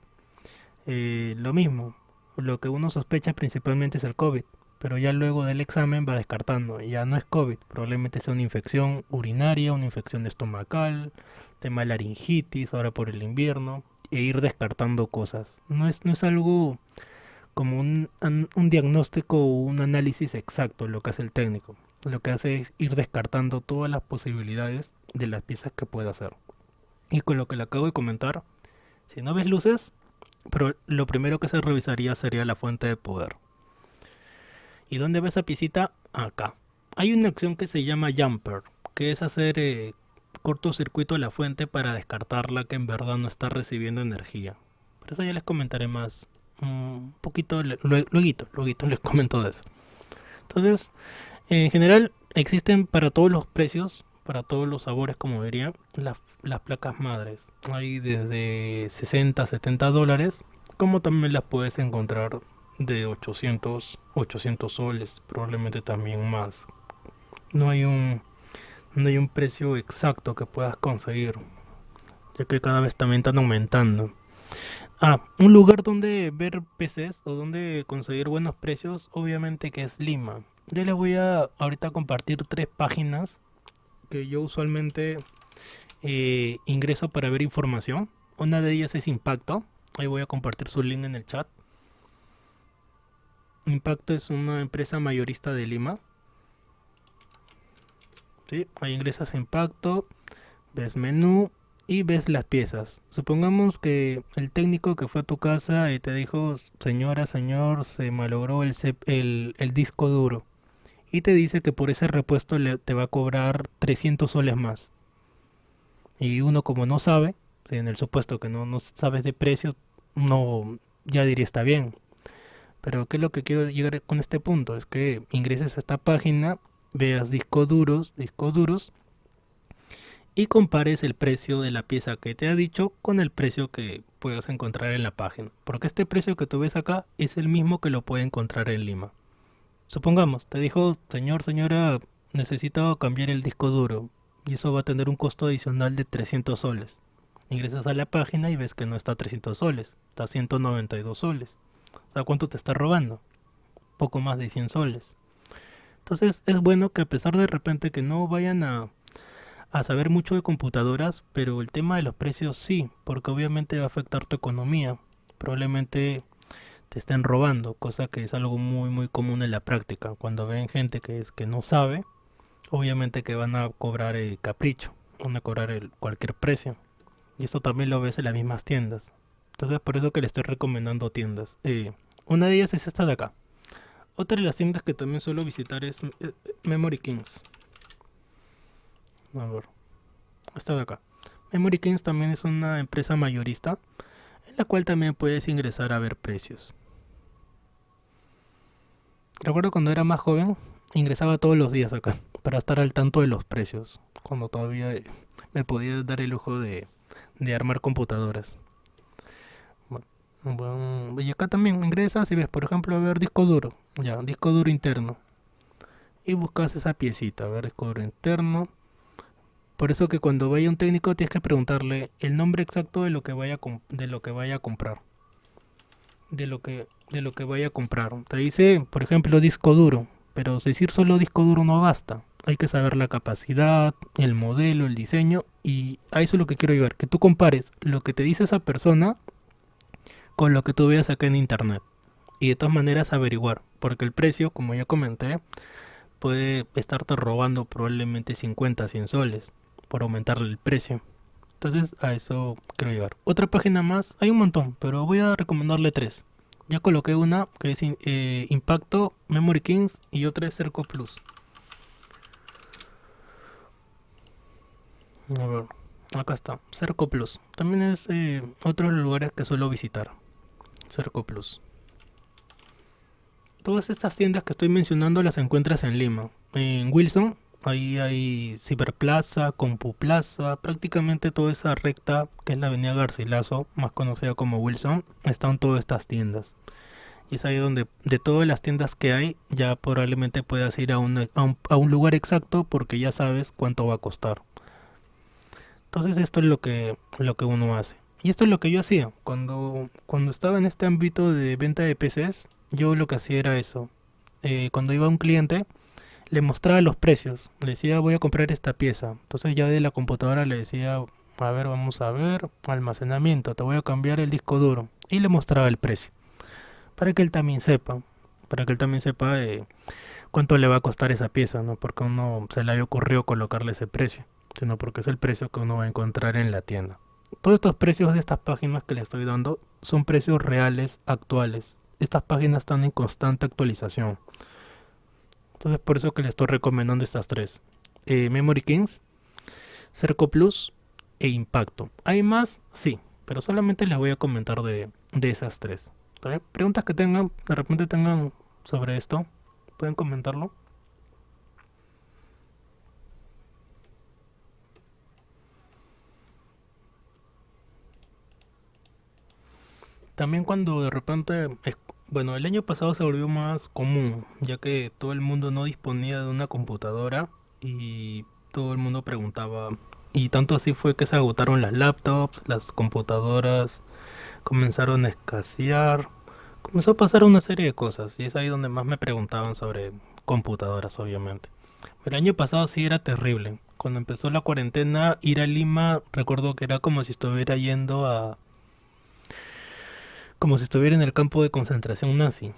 lo mismo, lo que uno sospecha principalmente es el COVID, pero ya luego del examen va descartando, ya no es COVID, probablemente sea una infección urinaria, una infección estomacal, tema de laringitis, ahora por el invierno, e ir descartando cosas. No es algo como un diagnóstico o un análisis exacto lo que hace el técnico. Lo que hace es ir descartando todas las posibilidades de las piezas que pueda hacer. Y con lo que le acabo de comentar, si no ves luces, pero lo primero que se revisaría sería la fuente de poder. ¿Y dónde ves esa piecita? Acá. Hay una acción que se llama jumper, que es hacer cortocircuito a la fuente para descartarla que en verdad no está recibiendo energía. Por eso ya les comentaré más un poquito, luego les comento de eso. Entonces, en general existen para todos los precios, para todos los sabores, como diría, las placas madres. Hay desde 60 a 70 dólares, como también las puedes encontrar de 800 soles, probablemente también más. No hay un, no hay un precio exacto que puedas conseguir, ya que cada vez también están aumentando. Un lugar donde ver PCs o donde conseguir buenos precios, obviamente que es Lima. Yo les voy a ahorita compartir tres páginas que yo usualmente ingreso para ver información. Una de ellas es Impacto. Ahí voy a compartir su link en el chat. Impacto es una empresa mayorista de Lima. ¿Sí? Ahí ingresas a Impacto, ves menú y ves las piezas. Supongamos que el técnico que fue a tu casa y te dijo, señora, señor, se malogró el disco duro. Y te dice que por ese repuesto te va a cobrar 300 soles más. Y uno como no sabe, en el supuesto que no sabes de precio, no ya diría está bien. Pero ¿qué es lo que quiero llegar con este punto? Es que ingreses a esta página, veas discos duros, y compares el precio de la pieza que te ha dicho con el precio que puedas encontrar en la página. Porque este precio que tú ves acá es el mismo que lo puede encontrar en Lima. Supongamos, te dijo, señor, señora, necesito cambiar el disco duro y eso va a tener un costo adicional de 300 soles. Ingresas a la página y ves que no está a 300 soles, está a 192 soles. O sea, ¿cuánto te está robando? Poco más de 100 soles. Entonces es bueno que a pesar de repente que no vayan a saber mucho de computadoras, pero el tema de los precios sí, porque obviamente va a afectar tu economía. Probablemente te estén robando, cosa que es algo muy muy común en la práctica. Cuando ven gente que no sabe, obviamente que van a cobrar capricho, van a cobrar cualquier precio. Y esto también lo ves en las mismas tiendas. Entonces por eso que le estoy recomendando tiendas. Una de ellas es esta de acá. Otra de las tiendas que también suelo visitar es Memory Kings. A ver, esta de acá. Memory Kings también es una empresa mayorista en la cual también puedes ingresar a ver precios. Recuerdo cuando era más joven, ingresaba todos los días acá para estar al tanto de los precios, cuando todavía me podía dar el lujo de armar computadoras. Bueno, y acá también ingresas y ves, por ejemplo, a ver disco duro, ya, disco duro interno, y buscas esa piecita, a ver, disco duro interno. Por eso que cuando vaya un técnico tienes que preguntarle el nombre exacto de lo que de lo que vaya a comprar. De lo que vaya a comprar. Te dice, por ejemplo, disco duro, pero decir solo disco duro no basta. Hay que saber la capacidad, el modelo, el diseño, y a eso es lo que quiero llegar, que tú compares lo que te dice esa persona con lo que tú veas acá en internet. Y de todas maneras averiguar, porque el precio, como ya comenté, puede estarte robando probablemente 50, 100 soles por aumentarle el precio. Entonces a eso quiero llegar. Otra página más, hay un montón, pero voy a recomendarle tres. Ya coloqué una que es Impacto, Memory Kings y otra es Cerco Plus. A ver, acá está, Cerco Plus. También es otro de los lugares que suelo visitar. Cerco Plus. Todas estas tiendas que estoy mencionando las encuentras en Lima. En Wilson, ahí hay Ciberplaza, Compuplaza, prácticamente toda esa recta que es la avenida Garcilaso, más conocida como Wilson, están todas estas tiendas. Y es ahí donde de todas las tiendas que hay, ya probablemente puedas ir a un lugar exacto porque ya sabes cuánto va a costar. Entonces esto es lo que uno hace. Y esto es lo que yo hacía. Cuando estaba en este ámbito de venta de PCs, yo lo que hacía era eso. Cuando iba a un cliente, le mostraba los precios. Le decía, voy a comprar esta pieza. Entonces ya de la computadora le decía, a ver, vamos a ver, almacenamiento, te voy a cambiar el disco duro. Y le mostraba el precio. Para que él también sepa. Para que él también sepa cuánto le va a costar esa pieza, no porque a uno se le haya ocurrido colocarle ese precio, sino porque es el precio que uno va a encontrar en la tienda. Todos estos precios de estas páginas que le estoy dando son precios reales, actuales. Estas páginas están en constante actualización. Entonces por eso que le estoy recomendando estas tres. Memory Kings, Cerco Plus e Impacto. ¿Hay más? Sí, pero solamente les voy a comentar de esas tres. ¿Está bien? Preguntas que tengan, de repente tengan sobre esto, pueden comentarlo. También cuando de repente, bueno, el año pasado se volvió más común, ya que todo el mundo no disponía de una computadora y todo el mundo preguntaba. Y tanto así fue que se agotaron las laptops, las computadoras comenzaron a escasear, comenzó a pasar una serie de cosas y es ahí donde más me preguntaban sobre computadoras, obviamente. El año pasado sí era terrible. Cuando empezó la cuarentena, ir a Lima, recuerdo que era como si estuviera como si estuviera en el campo de concentración nazi.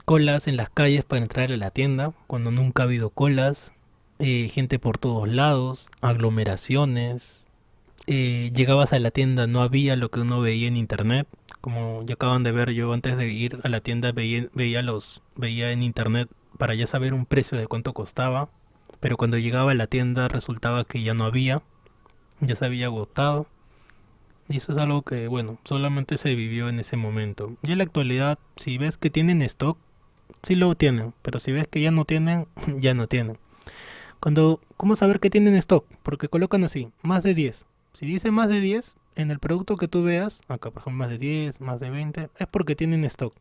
Colas en las calles para entrar a la tienda, cuando nunca ha habido colas, gente por todos lados, aglomeraciones. Llegabas a la tienda, no había lo que uno veía en internet. Como ya acaban de ver, yo antes de ir a la tienda veía en internet para ya saber un precio de cuánto costaba. Pero cuando llegaba a la tienda resultaba que ya no había, ya se había agotado. Y eso es algo que, bueno, solamente se vivió en ese momento. Y en la actualidad, si ves que tienen stock, sí lo tienen. Pero si ves que ya no tienen, ya no tienen. ¿Cómo saber que tienen stock? Porque colocan así, más de 10. Si dice más de 10, en el producto que tú veas, acá por ejemplo más de 10, más de 20, es porque tienen stock.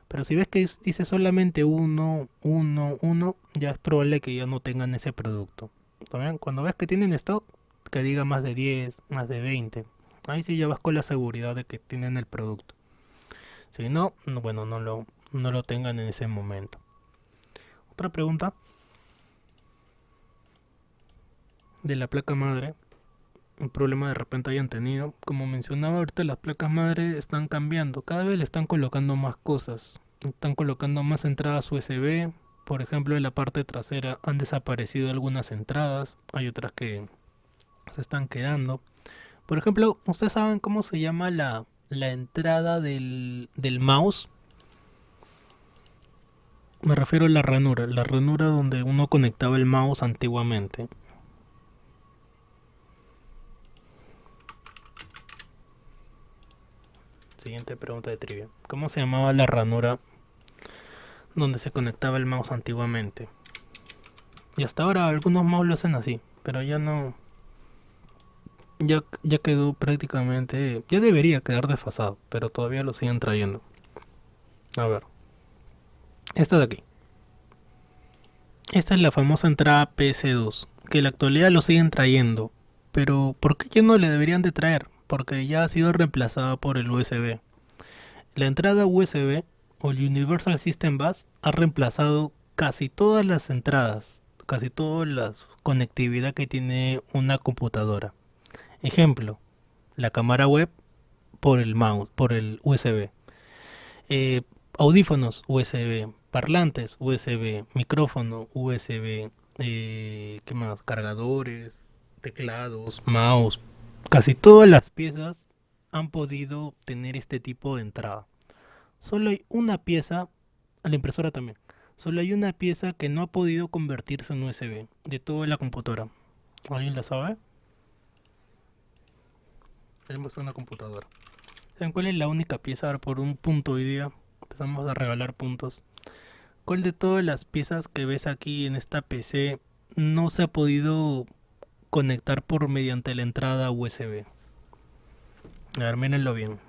Pero si ves que dice solamente uno, uno, uno, ya es probable que ya no tengan ese producto. ¿Está bien? Cuando ves que tienen stock, que diga más de 10, más de 20. Ahí sí ya vas con la seguridad de que tienen el producto. Si no, bueno, no lo tengan en ese momento. Otra pregunta de la placa madre. Un problema de repente hayan tenido. Como mencionaba ahorita, las placas madre están cambiando. Cada vez le están colocando más cosas. Están colocando más entradas USB. Por ejemplo, en la parte trasera han desaparecido algunas entradas. Hay otras que se están quedando. Por ejemplo, ¿ustedes saben cómo se llama la entrada del mouse? Me refiero a la ranura donde uno conectaba el mouse antiguamente. Siguiente pregunta de trivia. ¿Cómo se llamaba la ranura donde se conectaba el mouse antiguamente? Y hasta ahora algunos mouse lo hacen así, pero ya no, ya quedó prácticamente, ya debería quedar desfasado, pero todavía lo siguen trayendo. A ver, esta de aquí. Esta es la famosa entrada PS2, que en la actualidad lo siguen trayendo, pero ¿por qué ya no le deberían de traer? Porque ya ha sido reemplazada por el USB. La entrada USB o el Universal System Bus ha reemplazado casi todas las entradas, casi toda la conectividad que tiene una computadora. Ejemplo, la cámara web por el mouse, por el USB. Eh, Audífonos USB, parlantes USB, micrófono USB, ¿qué más? Cargadores, teclados, mouse. Casi todas las piezas han podido tener este tipo de entrada. Solo hay una pieza, a la impresora también. Solo hay una pieza que no ha podido convertirse en USB de toda la computadora. ¿Alguien la sabe? Tenemos una computadora. ¿Saben cuál es la única pieza? A ver, por un punto hoy día empezamos a regalar puntos. ¿Cuál de todas las piezas que ves aquí en esta PC no se ha podido conectar por mediante la entrada USB? A ver, mírenlo bien.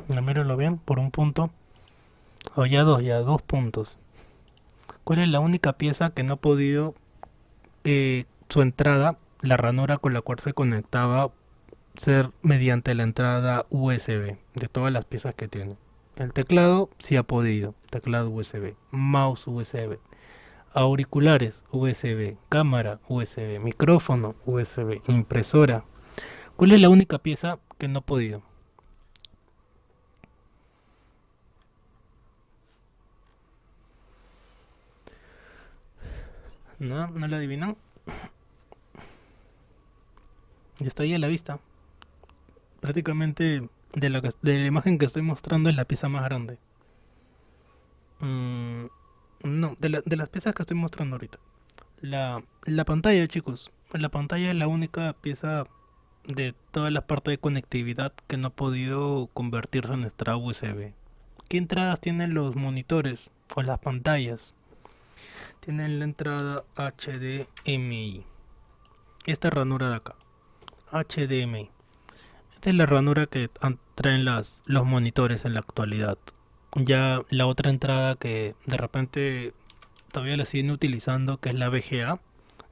A ver, mírenlo bien, por un punto. O ya dos puntos. ¿Cuál es la única pieza que no ha podido su entrada, la ranura con la cual se conectaba, ser mediante la entrada USB de todas las piezas que tiene? El teclado sí ha podido, teclado USB, mouse USB, auriculares USB, cámara USB, micrófono USB, impresora. ¿Cuál es la única pieza que no ha podido? ¿No? ¿No la adivinan? Ya está ahí a la vista. Prácticamente de la imagen que estoy mostrando es la pieza más grande. Mm, no, de las piezas que estoy mostrando ahorita. La pantalla, chicos. La pantalla es la única pieza de toda la parte de conectividad que no ha podido convertirse en extra USB. ¿Qué entradas tienen los monitores o las pantallas? Tienen la entrada HDMI. Esta ranura de acá. HDMI. Esta es la ranura que traen los monitores en la actualidad. Ya la otra entrada que de repente todavía la siguen utilizando, que es la VGA,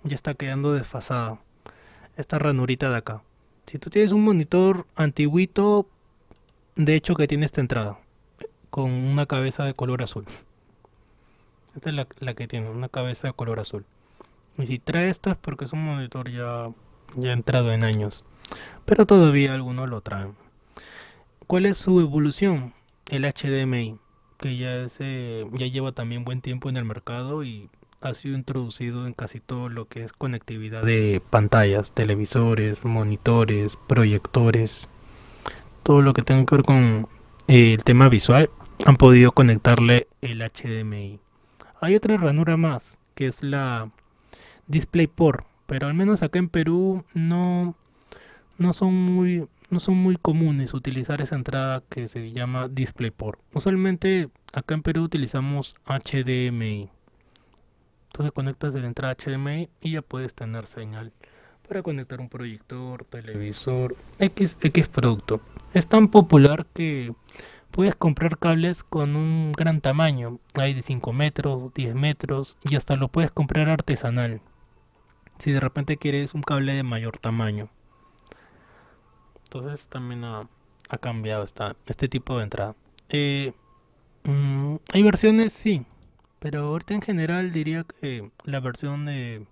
ya está quedando desfasada. Esta ranurita de acá. Si tú tienes un monitor antiguito, de hecho que tiene esta entrada, con una cabeza de color azul. Esta es la que tiene, una cabeza de color azul. Y si trae esto es porque es un monitor ya entrado en años. Pero todavía algunos lo traen. ¿Cuál es su evolución? El HDMI, que ya lleva también buen tiempo en el mercado y ha sido introducido en casi todo lo que es conectividad de pantallas, televisores, monitores, proyectores, todo lo que tenga que ver con el tema visual, han podido conectarle el HDMI. Hay otra ranura más, que es la DisplayPort, pero al menos acá en Perú no son muy comunes utilizar esa entrada que se llama DisplayPort. Usualmente acá en Perú utilizamos HDMI. Entonces conectas de la entrada HDMI y ya puedes tener señal para conectar un proyector, televisor, X producto. Es tan popular que puedes comprar cables con un gran tamaño. Hay de 5 metros, 10 metros y hasta lo puedes comprar artesanal. Si de repente quieres un cable de mayor tamaño. Entonces también ha cambiado este tipo de entrada. Eh, Hay versiones, sí, pero ahorita en general diría que la versión de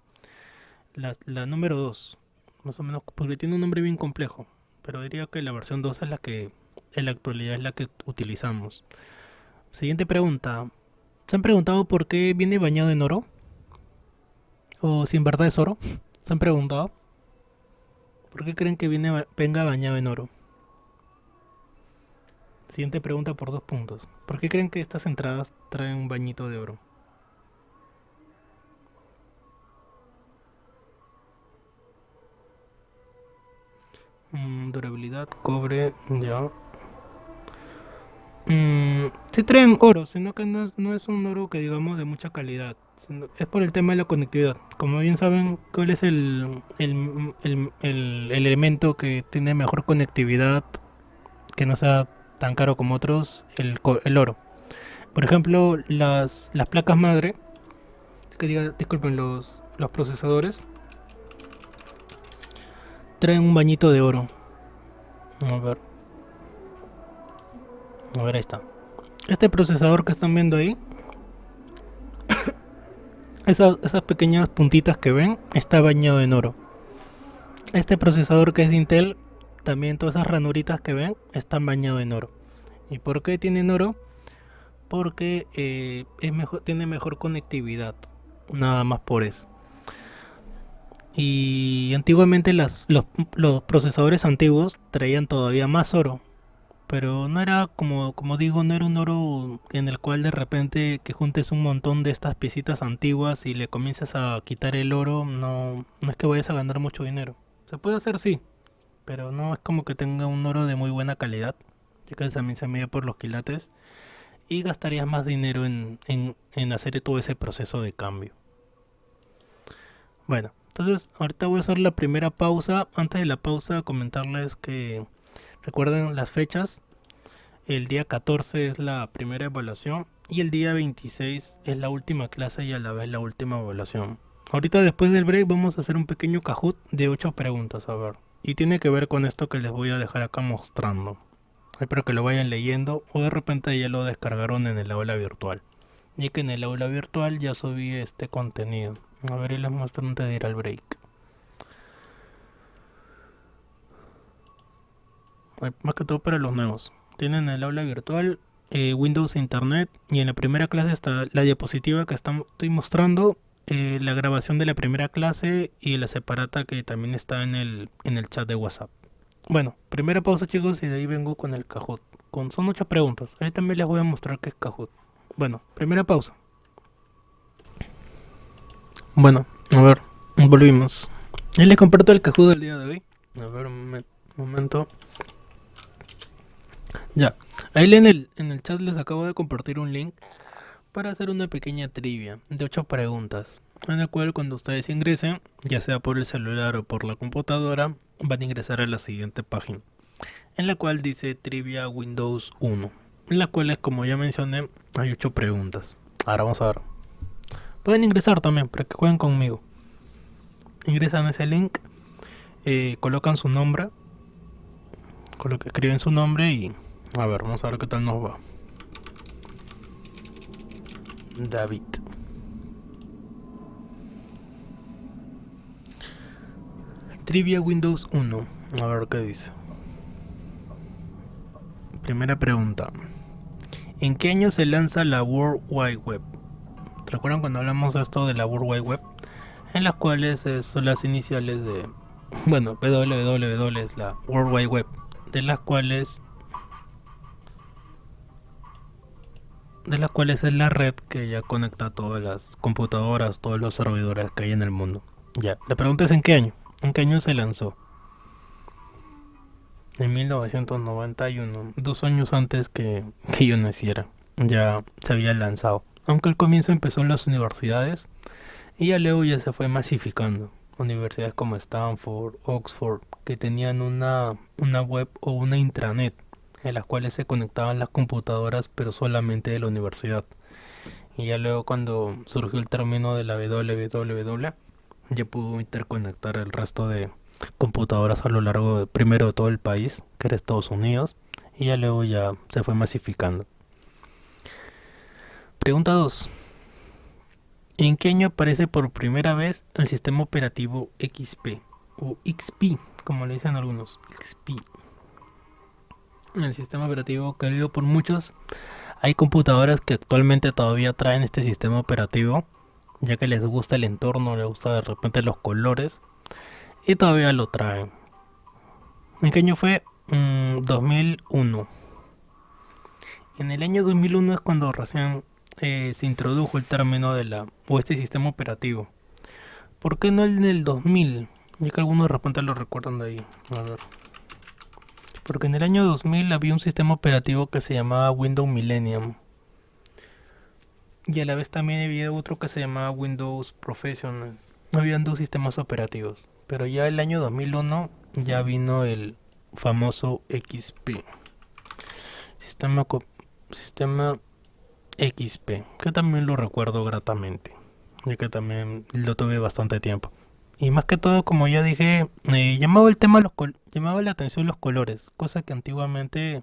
la número 2 más o menos, porque tiene un nombre bien complejo, pero diría que la versión 2 es la que en la actualidad es la que utilizamos. Siguiente pregunta. ¿Se han preguntado por qué viene bañado en oro? ¿O si en verdad es oro? ¿Se han preguntado? ¿Por qué creen que venga bañado en oro? Siguiente pregunta por 2 puntos. ¿Por qué creen que estas entradas traen un bañito de oro? Durabilidad, cobre, ya. Sí traen oro, sino que no es un oro que digamos de mucha calidad. Es por el tema de la conectividad. Como bien saben, ¿cuál es el elemento que tiene mejor conectividad, que no sea tan caro como otros? El oro. Por ejemplo, las placas madre, disculpen, los procesadores, traen un bañito de oro. A ver, ahí está. Este procesador que están viendo ahí, esas pequeñas puntitas que ven, está bañado en oro. Este procesador que es de Intel, también todas esas ranuritas que ven, están bañados en oro. ¿Y por qué tienen oro? Porque tiene mejor conectividad. Nada más por eso. Y antiguamente los procesadores antiguos traían todavía más oro. Pero no era como digo, no era un oro en el cual de repente que juntes un montón de estas piecitas antiguas y le comiences a quitar el oro, no es que vayas a ganar mucho dinero. Se puede hacer, sí, pero no es como que tenga un oro de muy buena calidad, ya que también se mide por los quilates y gastarías más dinero en hacer todo ese proceso de cambio. Bueno, entonces ahorita voy a hacer la primera pausa. Antes de la pausa comentarles que recuerden las fechas. El día 14 es la primera evaluación y el día 26 es la última clase y a la vez la última evaluación. Ahorita después del break vamos a hacer un pequeño Kahoot de 8 preguntas, a ver. Y tiene que ver con esto que les voy a dejar acá mostrando. Espero que lo vayan leyendo o de repente ya lo descargaron en el aula virtual. Y que en el aula virtual ya subí este contenido. A ver, y les muestro antes de ir al break. Más que todo para los nuevos. Tienen el aula virtual, Windows e Internet, y en la primera clase está la diapositiva que estoy mostrando, la grabación de la primera clase y la separata que también está en el chat de WhatsApp. Bueno, primera pausa, chicos, y de ahí vengo con el Kahoot. Son 8 preguntas. Ahí también les voy a mostrar qué es Kahoot. Bueno, primera pausa. Bueno, a ver, volvimos. Y les comparto el Kahoot del día de hoy. A ver, un momento. Ya, ahí en el chat les acabo de compartir un link para hacer una pequeña trivia de 8 preguntas, en el cual cuando ustedes ingresen, ya sea por el celular o por la computadora, van a ingresar a la siguiente página, en la cual dice Trivia Windows 1, en la cual, como ya mencioné, hay 8 preguntas. Ahora vamos a ver. Pueden ingresar también para que jueguen conmigo. Ingresan a ese link, colocan su nombre, escriben su nombre y a ver, vamos a ver qué tal nos va. David. Trivia Windows 1. A ver qué dice. Primera pregunta. ¿En qué año se lanza la World Wide Web? ¿Recuerdan cuando hablamos de esto de la World Wide Web? En las cuales son las iniciales de... Bueno, www es la World Wide Web. De las cuales es la red que ya conecta todas las computadoras, todos los servidores que hay en el mundo. Ya, la pregunta es ¿en qué año? ¿En qué año se lanzó? En 1991, 2 años antes que yo naciera, ya se había lanzado. Aunque al comienzo empezó en las universidades y ya luego ya se fue masificando. Universidades como Stanford, Oxford, que tenían una web o una intranet en las cuales se conectaban las computadoras pero solamente de la universidad. Y ya luego cuando surgió el término de la www, ya pudo interconectar el resto de computadoras a lo largo primero de todo el país, que era Estados Unidos, y ya luego ya se fue masificando. Pregunta 2. ¿En qué año aparece por primera vez el sistema operativo XP? O XP, como le dicen algunos. XP. El sistema operativo querido por muchos Hay computadoras que actualmente todavía traen este sistema operativo, ya que les gusta el entorno, les gusta de repente los colores, y todavía lo traen. ¿En qué año fue? 2001. En el año 2001 es cuando recién se introdujo el término o este sistema operativo. ¿Por qué no el del 2000? Ya que algunos de repente lo recuerdan de ahí. A ver. Porque en el año 2000 había un sistema operativo que se llamaba Windows Millennium. Y a la vez también había otro que se llamaba Windows Professional. Habían dos sistemas operativos. Pero ya el año 2001 ya vino el famoso XP. Sistema, sistema XP. Que también lo recuerdo gratamente. Ya que también lo tuve bastante tiempo. Y más que todo, como ya dije, llamaba el tema llamaba la atención los colores, cosa que antiguamente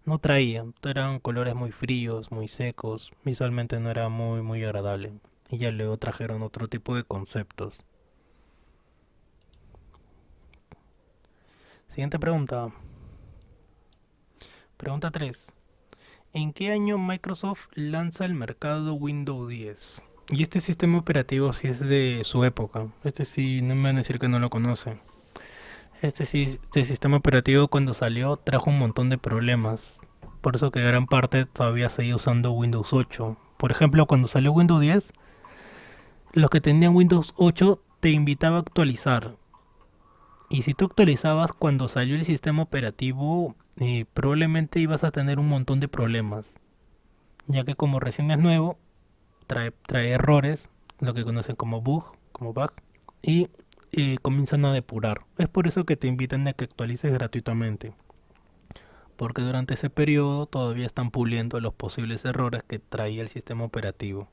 no traía. Eran colores muy fríos, muy secos, visualmente no era muy agradable. Y ya luego trajeron otro tipo de conceptos. Siguiente pregunta. Pregunta 3. ¿En qué año Microsoft lanza al mercado Windows 10? Y este sistema operativo sí es de su época. Este sí, no me van a decir que no lo conocen. Este sistema operativo cuando salió trajo un montón de problemas. Por eso que gran parte todavía seguía usando Windows 8. Por ejemplo, cuando salió Windows 10, los que tenían Windows 8 te invitaba a actualizar. Y si tú actualizabas cuando salió el sistema operativo, probablemente ibas a tener un montón de problemas. Ya que como recién es nuevo, trae errores, lo que conocen como bug, y comienzan a depurar. Es por eso que te invitan a que actualices gratuitamente, porque durante ese periodo todavía están puliendo los posibles errores que traía el sistema operativo.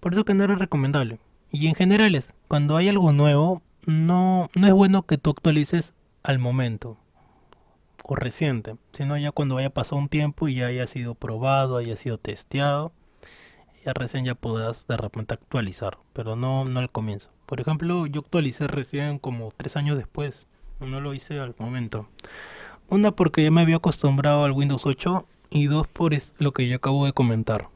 Por eso que no era recomendable. Y en general cuando hay algo nuevo, no es bueno que tú actualices al momento o reciente, sino ya cuando haya pasado un tiempo y ya haya sido probado, haya sido testeado, ya recién ya podrás de repente actualizar, pero no al comienzo. Por ejemplo, yo actualicé recién como 3 años después, no lo hice al momento. Una porque ya me había acostumbrado al Windows 8 y dos por lo que yo acabo de comentar,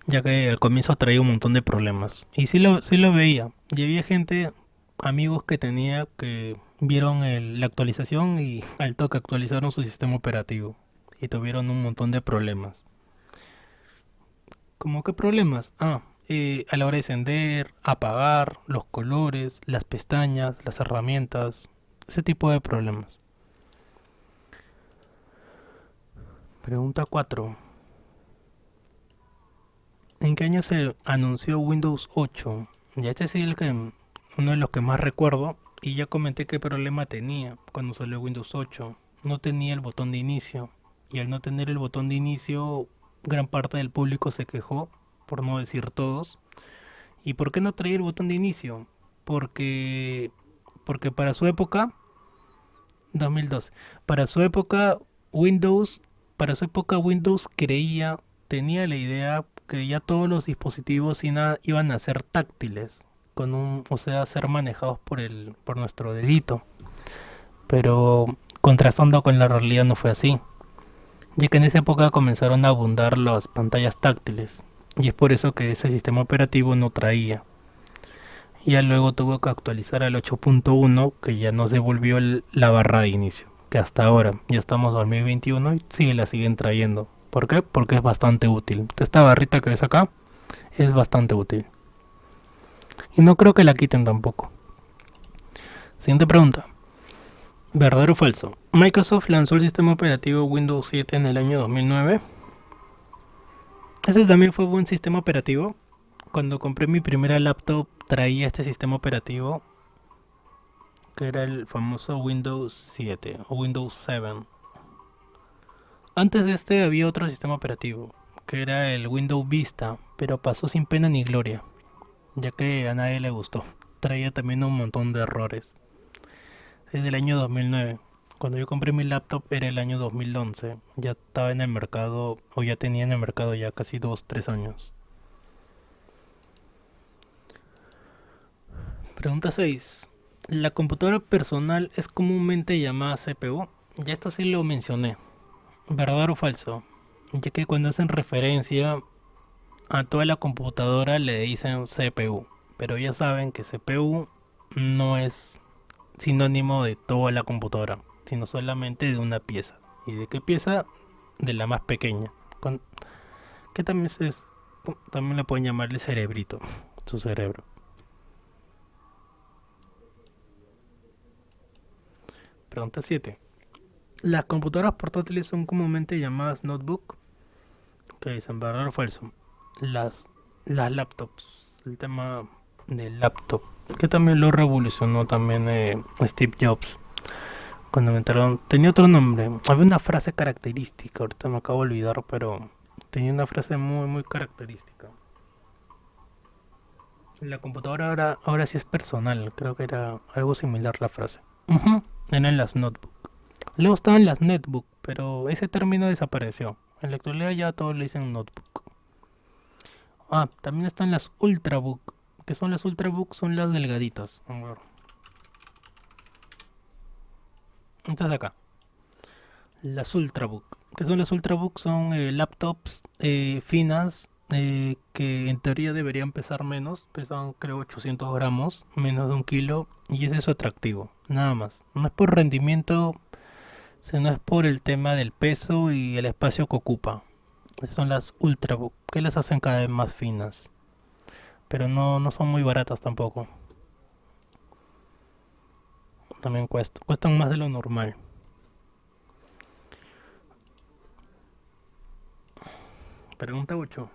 ya que al comienzo traía un montón de problemas. Y sí lo veía, y había gente, amigos que tenía que vieron la actualización y al toque actualizaron su sistema operativo y tuvieron un montón de problemas. ¿Cómo qué problemas? A la hora de encender, apagar, los colores, las pestañas, las herramientas, ese tipo de problemas. Pregunta 4. ¿En qué año se anunció Windows 8? Ya este sí es uno de los que más recuerdo y ya comenté qué problema tenía cuando salió Windows 8. No tenía el botón de inicio y al no tener el botón de inicio gran parte del público se quejó, por no decir todos. ¿Y por qué no traía el botón de inicio? Porque, porque para su época, 2012, para su época Windows, para su época Windows tenía la idea que ya todos los dispositivos iban a ser táctiles, o sea, ser manejados por nuestro dedito. Pero contrastando con la realidad no fue así, ya que en esa época comenzaron a abundar las pantallas táctiles, y es por eso que ese sistema operativo no traía. Ya luego tuvo que actualizar al 8.1 que ya nos devolvió la barra de inicio. Que hasta ahora, ya estamos en 2021 y la siguen trayendo. ¿Por qué? Porque es bastante útil. Esta barrita que ves acá es bastante útil. Y no creo que la quiten tampoco. Siguiente pregunta. ¿Verdadero o falso? Microsoft lanzó el sistema operativo Windows 7 en el año 2009. Ese también fue buen sistema operativo. Cuando compré mi primera laptop traía este sistema operativo que era el famoso Windows 7 o Windows 7. Antes de este había otro sistema operativo que era el Windows Vista, pero pasó sin pena ni gloria, ya que a nadie le gustó. Traía también un montón de errores. Desde el año 2009. Cuando yo compré mi laptop era el año 2011. Ya estaba en el mercado, o ya tenía en el mercado ya casi 2, 3 años. Pregunta 6. La computadora personal es comúnmente llamada CPU. Ya esto sí lo mencioné. ¿Verdadero o falso? Ya que cuando hacen referencia a toda la computadora le dicen CPU, pero ya saben que CPU no es sinónimo de toda la computadora, sino solamente de una pieza. ¿Y de qué pieza? De la más pequeña. Que también también le pueden llamar el cerebrito, su cerebro. Pregunta 7. Las computadoras portátiles son comúnmente llamadas notebook. Que dicen verdadero o falso. Las, las laptops. El tema del laptop. Que también lo revolucionó también Steve Jobs. Cuando me entraron. Tenía otro nombre. Había una frase característica. Ahorita me acabo de olvidar, pero tenía una frase muy, muy característica. La computadora ahora sí es personal. Creo que era algo similar la frase. Ujú. Eran las notebook. Luego estaban las netbook, pero ese término desapareció. En la actualidad ya todos le dicen notebook. Ah, también están las ultrabook. ¿Qué son las ultrabook? Son las delgaditas. A ver. Estas de acá. Las ultrabook. ¿Qué son las ultrabook? Son laptops finas que en teoría deberían pesar menos. Pesan creo 800 gramos, menos de un kilo. Y ese es su atractivo. Nada más. No es por rendimiento, sino es por el tema del peso y el espacio que ocupa. Esas son las ultrabook, que las hacen cada vez más finas. Pero no son muy baratas tampoco. También cuestan más de lo normal. Pregunta 8.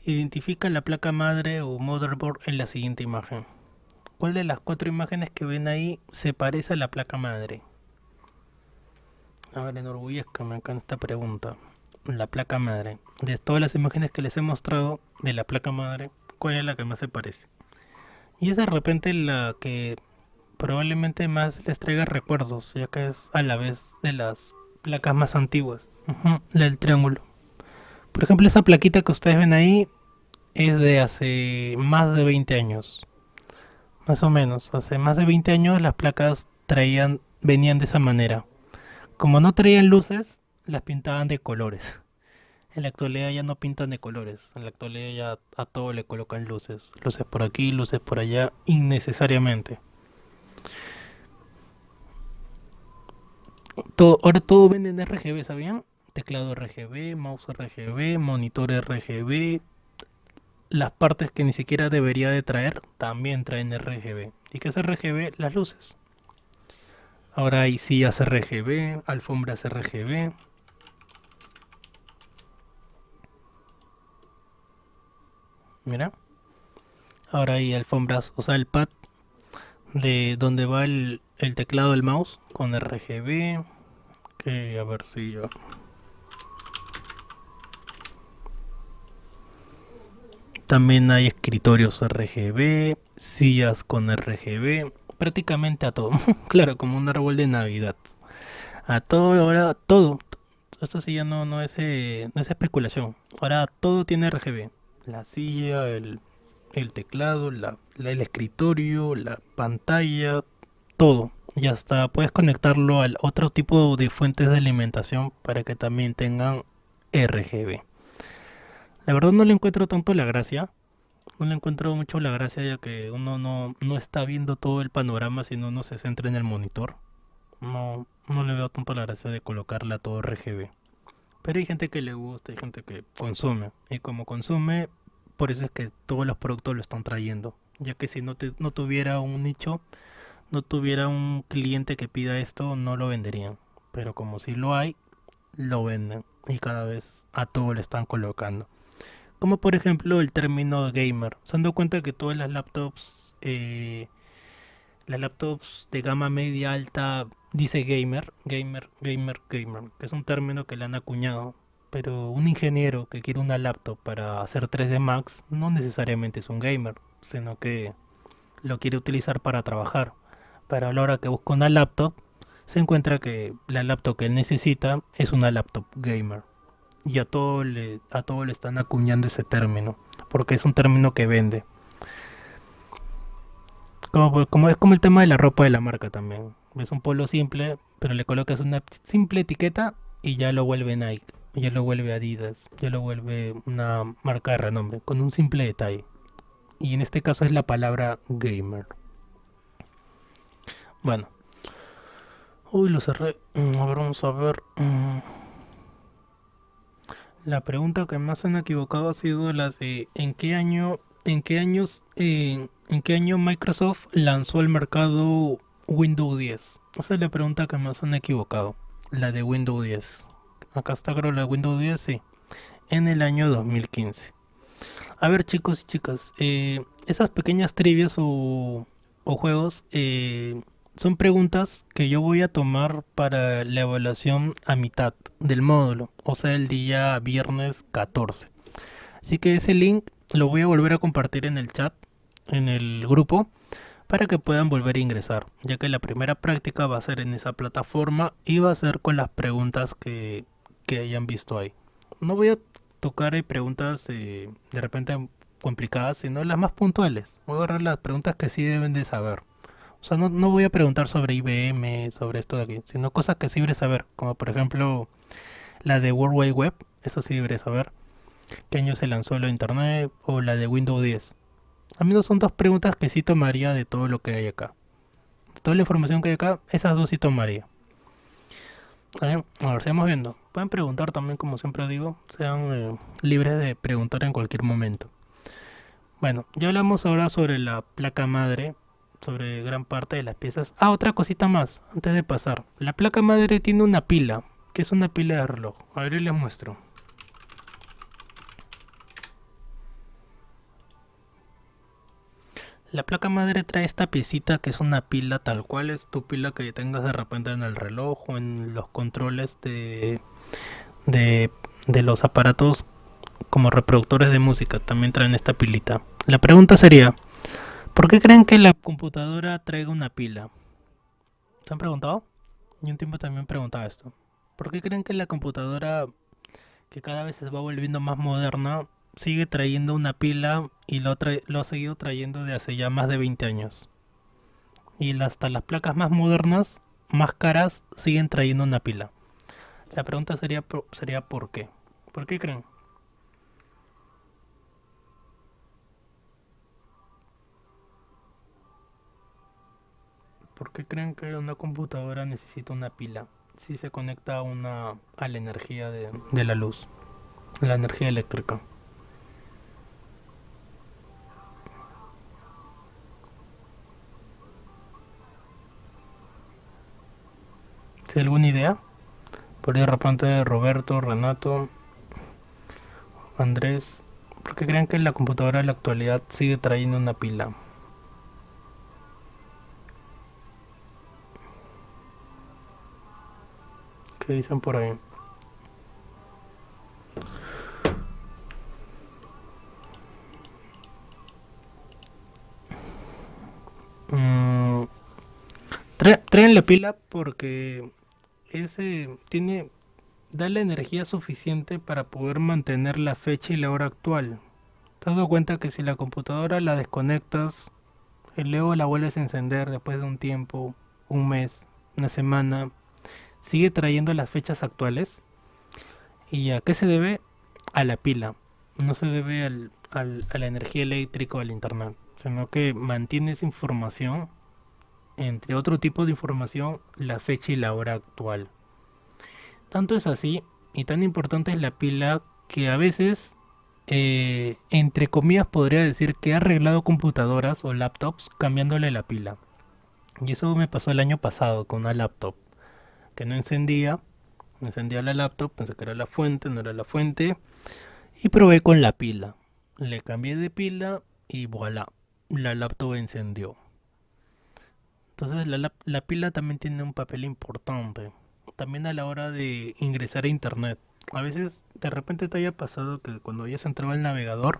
Identifica la placa madre o motherboard en la siguiente imagen. ¿Cuál de las cuatro imágenes que ven ahí se parece a la placa madre? A ver, enorgullezcame acá en esta pregunta. La placa madre. De todas las imágenes que les he mostrado de la placa madre, ¿cuál es la que más se parece? Y es de repente la que probablemente más les traiga recuerdos, ya que es a la vez de las placas más antiguas. Ujú, la del triángulo. Por ejemplo, esa plaquita que ustedes ven ahí es de hace más de 20 años. Más o menos. Hace más de 20 años las placas venían de esa manera. Como no traían luces, las pintaban de colores. En la actualidad ya no pintan de colores. En la actualidad ya a todo le colocan luces. Luces por aquí, luces por allá, innecesariamente. Ahora todo venden RGB, ¿sabían? Teclado RGB, mouse RGB, monitor RGB. Las partes que ni siquiera debería de traer también traen RGB. ¿Y qué es RGB? Las luces. Ahora hay sillas RGB, alfombras RGB. Mira. Ahora hay alfombras, o sea, el pad de donde va el teclado del mouse con RGB. Que a ver si yo. También hay escritorios RGB, sillas con RGB, prácticamente a todo. Claro, como un árbol de Navidad. A todo, ahora todo. Esto sí ya no es especulación. Ahora todo tiene RGB. La silla, el teclado, el escritorio, la pantalla, todo. Ya está. Puedes conectarlo al otro tipo de fuentes de alimentación para que también tengan RGB. La verdad no le encuentro tanto la gracia. No le encuentro mucho la gracia ya que uno no está viendo todo el panorama sino uno se centra en el monitor. No le veo tanto la gracia de colocarla todo RGB. Pero hay gente que le gusta, hay gente que consume. Y como consume, por eso es que todos los productos lo están trayendo. Ya que si no tuviera un nicho, no tuviera un cliente que pida esto, no lo venderían. Pero como si lo hay, lo venden. Y cada vez a todo le están colocando. Como por ejemplo el término gamer. Se han dado cuenta que todas las laptops de gama media alta dice gamer, que es un término que le han acuñado. Pero un ingeniero que quiere una laptop para hacer 3D Max no necesariamente es un gamer, sino que lo quiere utilizar para trabajar. Pero a la hora que busca una laptop, se encuentra que la laptop que él necesita es una laptop gamer. Y a todo le están acuñando ese término, porque es un término que vende. Como es como el tema de la ropa de la marca también. Es un polo simple, pero le colocas una simple etiqueta y ya lo vuelve Nike, ya lo vuelve Adidas, ya lo vuelve una marca de renombre, con un simple detalle. Y en este caso es la palabra gamer. Bueno, uy, lo cerré. A ver, vamos a ver. La pregunta que más han equivocado ha sido la de en qué año Microsoft lanzó al mercado Windows 10. Esa es la pregunta que más han equivocado. La de Windows 10. Acá está creo la de Windows 10, sí. En el año 2015. A ver chicos y chicas, esas pequeñas trivias o juegos son preguntas que yo voy a tomar para la evaluación a mitad del módulo, o sea, el día viernes 14. Así que ese link lo voy a volver a compartir en el chat, en el grupo, para que puedan volver a ingresar, ya que la primera práctica va a ser en esa plataforma y va a ser con las preguntas que hayan visto ahí. No voy a tocar preguntas de repente complicadas, sino las más puntuales. Voy a agarrar las preguntas que sí deben de saber. O sea, no voy a preguntar sobre IBM, sobre esto de aquí, sino cosas que sí debería saber, como por ejemplo la de World Wide Web, eso sí debería saber. ¿Qué año se lanzó la internet? O la de Windows 10. A mí no son dos preguntas que sí tomaría de todo lo que hay acá. De toda la información que hay acá, esas dos sí tomaría. A ver, sigamos viendo. Pueden preguntar también, como siempre digo, sean libres de preguntar en cualquier momento. Bueno, ya hablamos ahora sobre la placa madre, sobre gran parte de las piezas. Ah, otra cosita más, antes de pasar. La placa madre tiene una pila, que es una pila de reloj. A ver, les muestro. La placa madre trae esta piecita que es una pila tal cual es tu pila que tengas de repente en el reloj o en los controles de, de los aparatos como reproductores de música. También traen esta pilita. La pregunta sería, ¿por qué creen que la computadora traiga una pila? ¿Se han preguntado? Yo un tiempo también preguntaba esto. ¿Por qué creen que la computadora, que cada vez se va volviendo más moderna, sigue trayendo una pila y lo ha seguido trayendo de hace ya más de 20 años? Y hasta las placas más modernas, más caras, siguen trayendo una pila. La pregunta sería ¿por qué? ¿Por qué creen? ¿Por qué creen que una computadora necesita una pila si se conecta a la energía de la luz, la energía eléctrica? ¿Sí, alguna idea? Por ahí de repente Roberto, Renato, Andrés, ¿por qué creen que la computadora en la actualidad sigue trayendo una pila? ¿Qué dicen por ahí? Mm, traen la pila porque ese da la energía suficiente para poder mantener la fecha y la hora actual. ¿Te has dado cuenta que si la computadora la desconectas y luego la vuelves a encender después de un tiempo, un mes, una semana, sigue trayendo las fechas actuales? ¿Y a qué se debe? A la pila. No se debe a la energía eléctrica o al internet, sino que mantiene esa información, entre otro tipo de información, la fecha y la hora actual. Tanto es así y tan importante es la pila que a veces, entre comillas, podría decir que he arreglado computadoras o laptops cambiándole la pila. Y eso me pasó el año pasado con una laptop que no encendía. No encendía la laptop, pensé que era la fuente, no era la fuente. Y probé con la pila. Le cambié de pila y voilà, la laptop encendió. Entonces la pila también tiene un papel importante. También a la hora de ingresar a internet. A veces de repente te haya pasado que cuando hayas entrado al navegador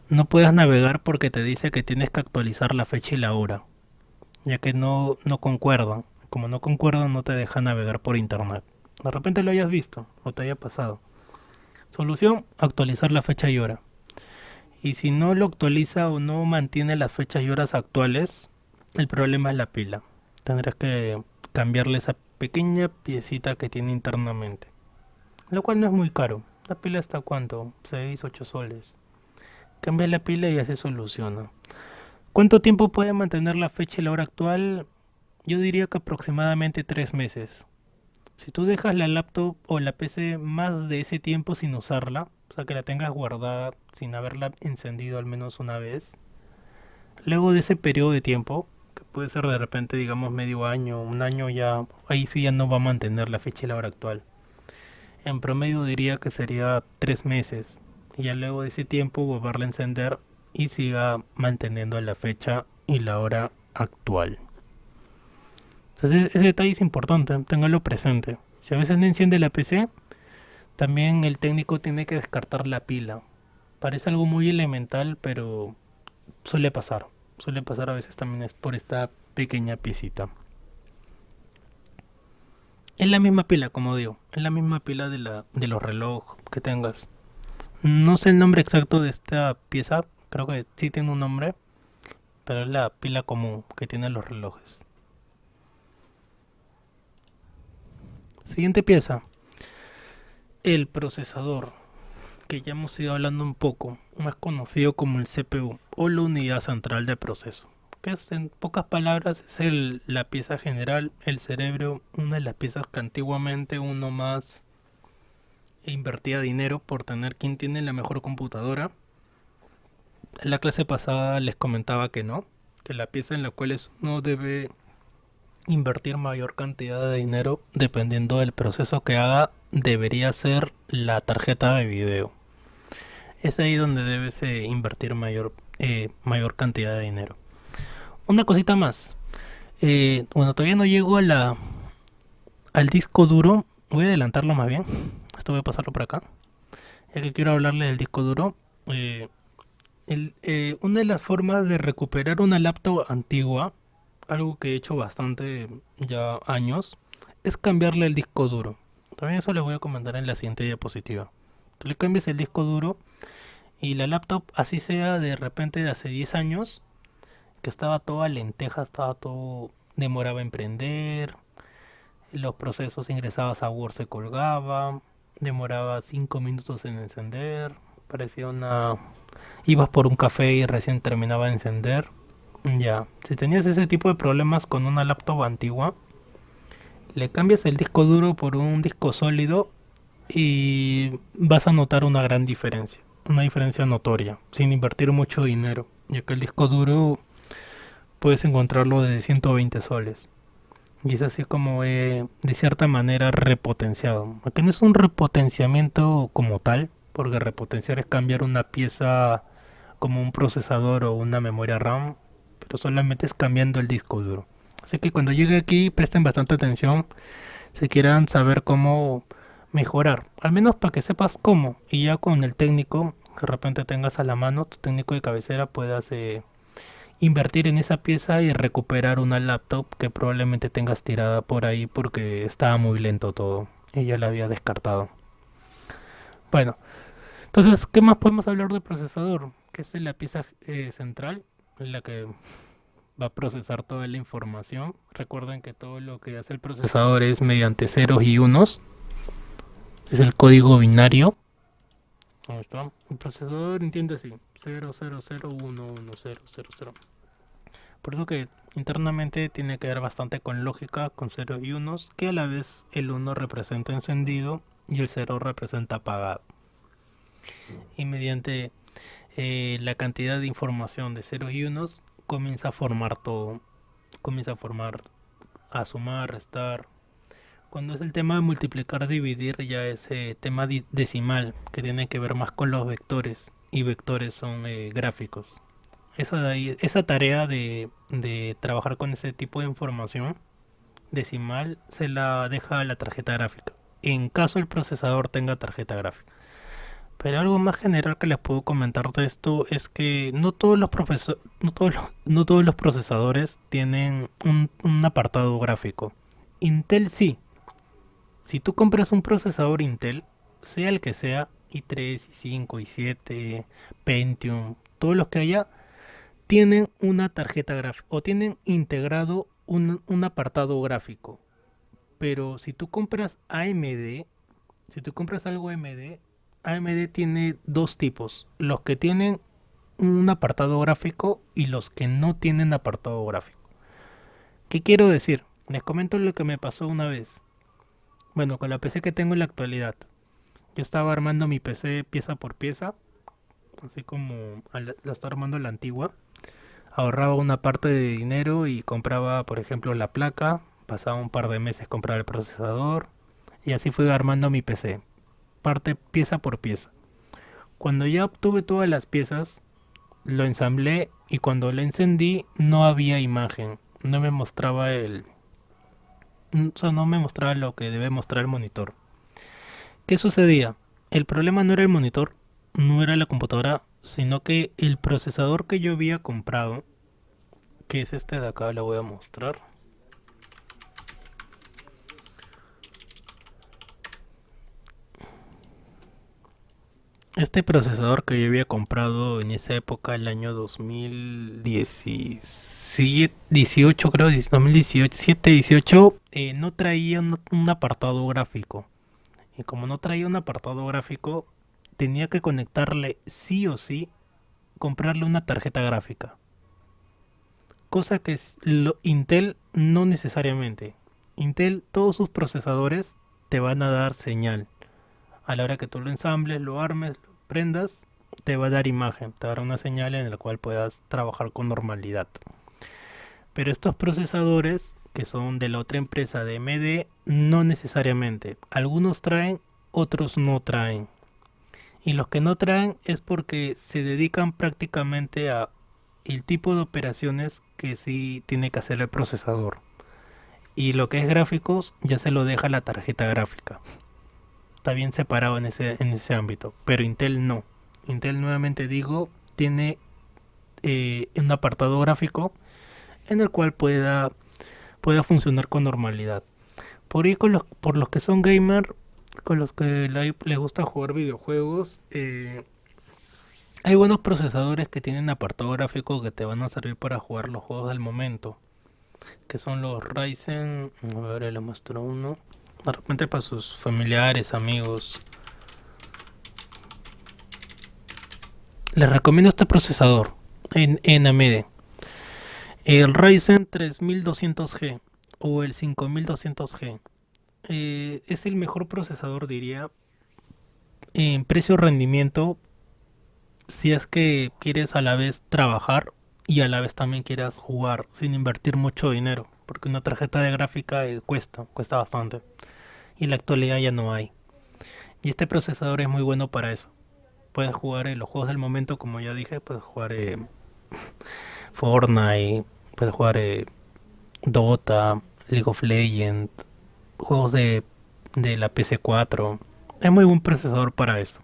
no puedas navegar porque te dice que tienes que actualizar la fecha y la hora, ya que no concuerdan. Como no concuerdan no te deja navegar por internet. De repente lo hayas visto o te haya pasado. Solución, actualizar la fecha y hora. Y si no lo actualiza o no mantiene las fechas y horas actuales, el problema es la pila. Tendrás que cambiarle esa pequeña piecita que tiene internamente. lo cual no es muy caro. La pila está ¿cuánto? 6 8 soles. Cambia la pila y ya se soluciona. ¿Cuánto tiempo puede mantener la fecha y la hora actual? Yo diría que aproximadamente 3 meses. Si tú dejas la laptop o la PC más de ese tiempo sin usarla, o sea que la tengas guardada sin haberla encendido al menos una vez, luego de ese periodo de tiempo, que puede ser de repente digamos medio año, un año ya, ahí sí ya no va a mantener la fecha y la hora actual. En promedio diría que sería 3 meses. Y ya luego de ese tiempo volverla a encender y siga manteniendo la fecha y la hora actual. Entonces ese detalle es importante, téngalo presente. Si a veces no enciende la PC, también el técnico tiene que descartar la pila. Parece algo muy elemental, pero suele pasar. Suele pasar a veces también es por esta pequeña piecita. Es la misma pila, como digo, es la misma pila de los relojes que tengas. No sé el nombre exacto de esta pieza, creo que sí tiene un nombre, pero es la pila común que tienen los relojes. Siguiente pieza, el procesador, que ya hemos ido hablando un poco, más conocido como el CPU o la unidad central de proceso, que es, en pocas palabras es la pieza general, el cerebro, una de las piezas que antiguamente uno más invertía dinero por tener quien tiene la mejor computadora. En la clase pasada les comentaba que no, que la pieza en la cual uno debe invertir mayor cantidad de dinero dependiendo del proceso que haga debería ser la tarjeta de video. Es ahí donde debes invertir mayor cantidad de dinero. Una cosita más. Bueno, todavía no llego al disco duro. Voy a adelantarlo más bien. Esto voy a pasarlo por acá. Ya que quiero hablarle del disco duro. Eh, una de las formas de recuperar una laptop antigua, algo que he hecho bastante ya años, es cambiarle el disco duro. También eso les voy a comentar en la siguiente diapositiva. Tú le cambias el disco duro y la laptop, así sea de repente de hace 10 años, que estaba toda lenteja, estaba todo, demoraba en prender, los procesos ingresabas a Word se colgaba, demoraba 5 minutos en encender, parecía una... ibas por un café y recién terminaba de encender. Ya, si tenías ese tipo de problemas con una laptop antigua, le cambias el disco duro por un disco sólido y vas a notar una diferencia notoria, sin invertir mucho dinero, ya que el disco duro puedes encontrarlo de 120 soles. Y es así como de cierta manera repotenciado. Aquí no es un repotenciamiento como tal, porque repotenciar es cambiar una pieza como un procesador o una memoria RAM, pero solamente es cambiando el disco duro. Así que cuando llegue aquí presten bastante atención si quieran saber cómo mejorar, al menos para que sepas cómo, y ya con el técnico que de repente tengas a la mano, tu técnico de cabecera puedas invertir en esa pieza y recuperar una laptop que probablemente tengas tirada por ahí porque estaba muy lento todo y ya la había descartado. Bueno, entonces, ¿qué más podemos hablar del procesador? Que es la pieza central en la que va a procesar toda la información. Recuerden que todo lo que hace el procesador es mediante ceros y unos. Es el código binario. Ahí está. El procesador entiende así: 00011000. Por eso que internamente tiene que ver bastante con lógica, con ceros y unos, que a la vez el uno representa encendido y el cero representa apagado. Y mediante la cantidad de información de ceros y unos comienza a formar todo. Comienza a formar, a sumar, restar. Cuando es el tema de multiplicar, dividir, ya es tema decimal, que tiene que ver más con los vectores. Y vectores son gráficos. Eso de ahí, esa tarea de trabajar con ese tipo de información decimal se la deja a la tarjeta gráfica. En caso el procesador tenga tarjeta gráfica. Pero algo más general que les puedo comentar de esto es que no todos los procesadores tienen un apartado gráfico. Intel sí. Si tú compras un procesador Intel, sea el que sea, i3, i5, i7, Pentium, todos los que haya, tienen una tarjeta gráfica o tienen integrado un apartado gráfico. Pero si tú compras AMD, Si tú compras algo AMD, AMD tiene dos tipos, los que tienen un apartado gráfico y los que no tienen apartado gráfico. ¿Qué quiero decir? Les comento lo que me pasó una vez. Bueno, con la PC que tengo en la actualidad. Yo estaba armando mi PC pieza por pieza, así como la estaba armando la antigua. Ahorraba una parte de dinero y compraba, por ejemplo, la placa. Pasaba un par de meses comprar el procesador. Y así fui armando mi PC, parte pieza por pieza. Cuando ya obtuve todas las piezas, lo ensamblé y cuando lo encendí no había imagen. No me mostraba o sea, no me mostraba lo que debe mostrar el monitor. ¿Qué sucedía? El problema no era el monitor, no era la computadora, sino que el procesador que yo había comprado, que es este de acá, lo voy a mostrar. Este procesador que yo había comprado en esa época, el año 2017, 18 creo, 2017, 18, no traía un apartado gráfico. Y como no traía un apartado gráfico, tenía que conectarle sí o sí, comprarle una tarjeta gráfica. Cosa que Intel no necesariamente. Intel, todos sus procesadores te van a dar señal. A la hora que tú lo ensambles, lo armes, lo prendas, te va a dar imagen, te va a dar una señal en la cual puedas trabajar con normalidad. Pero estos procesadores, que son de la otra empresa de AMD, no necesariamente. Algunos traen, otros no traen. Y los que no traen es porque se dedican prácticamente a el tipo de operaciones que sí tiene que hacer el procesador. Y lo que es gráficos ya se lo deja la tarjeta gráfica. Está bien separado en ese ámbito. Pero Intel no. Intel, nuevamente digo, tiene un apartado gráfico en el cual pueda funcionar con normalidad. Por ahí por los que son gamer, con los que les gusta jugar videojuegos, hay buenos procesadores que tienen apartado gráfico que te van a servir para jugar los juegos del momento, que son los Ryzen. A ver, le muestro uno. De repente para sus familiares, amigos. Les recomiendo este procesador en AMD. El Ryzen 3200G o el 5200G. Es el mejor procesador, diría, en precio-rendimiento, si es que quieres a la vez trabajar y a la vez también quieras jugar sin invertir mucho dinero, porque una tarjeta de gráfica cuesta bastante y en la actualidad ya no hay. Y este procesador es muy bueno para eso. Puedes jugar en los juegos del momento, como ya dije, puedes jugar Fortnite, puedes jugar Dota, League of Legends, juegos de la PC 4. Es muy buen procesador para eso.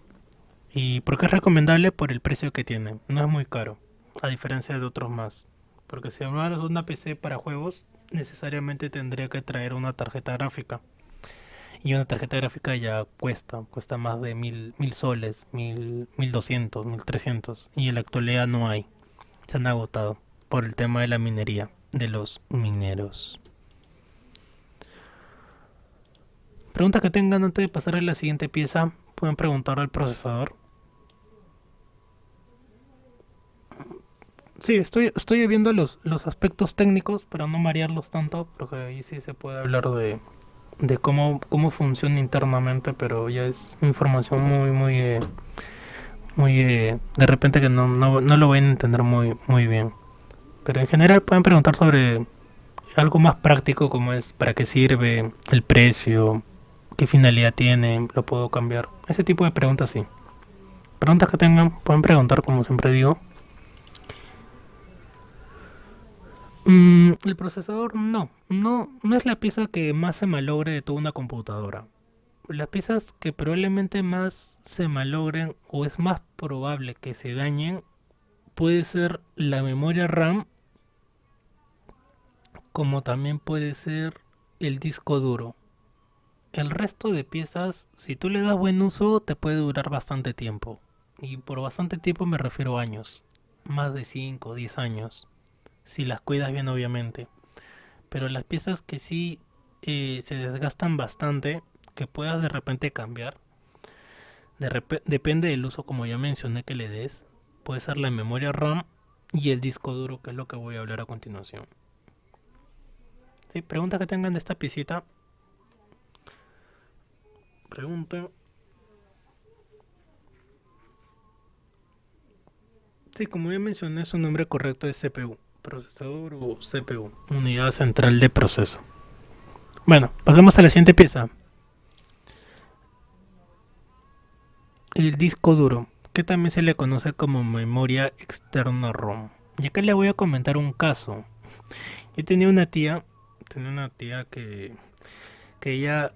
¿Y por qué es recomendable? Por el precio que tiene. No es muy caro, a diferencia de otros más. Porque si armaras una PC para juegos, necesariamente tendría que traer una tarjeta gráfica. Y una tarjeta gráfica ya cuesta más de mil soles, 1200, 1300. Y en la actualidad no hay. Se han agotado por el tema de la minería, de los mineros. Preguntas que tengan antes de pasar a la siguiente pieza, pueden preguntar al procesador. Sí, estoy viendo los aspectos técnicos para no marearlos tanto, porque ahí sí se puede hablar de cómo funciona internamente, pero ya es información de repente que no lo van a entender muy bien. Pero en general pueden preguntar sobre algo más práctico como es para qué sirve, el precio, qué finalidad tiene, lo puedo cambiar. Ese tipo de preguntas sí. Preguntas que tengan, pueden preguntar como siempre digo. El procesador no es la pieza que más se malogre de toda una computadora. Las piezas que probablemente más se malogren o es más probable que se dañen puede ser la memoria RAM, como también puede ser el disco duro. El resto de piezas, si tú le das buen uso, te puede durar bastante tiempo. Y por bastante tiempo me refiero a años. Más de 5 o 10 años. Si las cuidas bien, obviamente. Pero las piezas que sí se desgastan bastante, que puedas de repente cambiar. Depende del uso, como ya mencioné, que le des. Puede ser la memoria RAM y el disco duro, que es lo que voy a hablar a continuación. ¿Sí? Preguntas que tengan de esta piecita. Pregunta. Sí, como ya mencioné, su nombre correcto es CPU. Procesador o CPU. Unidad central de proceso. Bueno, pasemos a la siguiente pieza. El disco duro, que también se le conoce como memoria externa ROM. Y acá le voy a comentar un caso. Yo tenía una tía que ella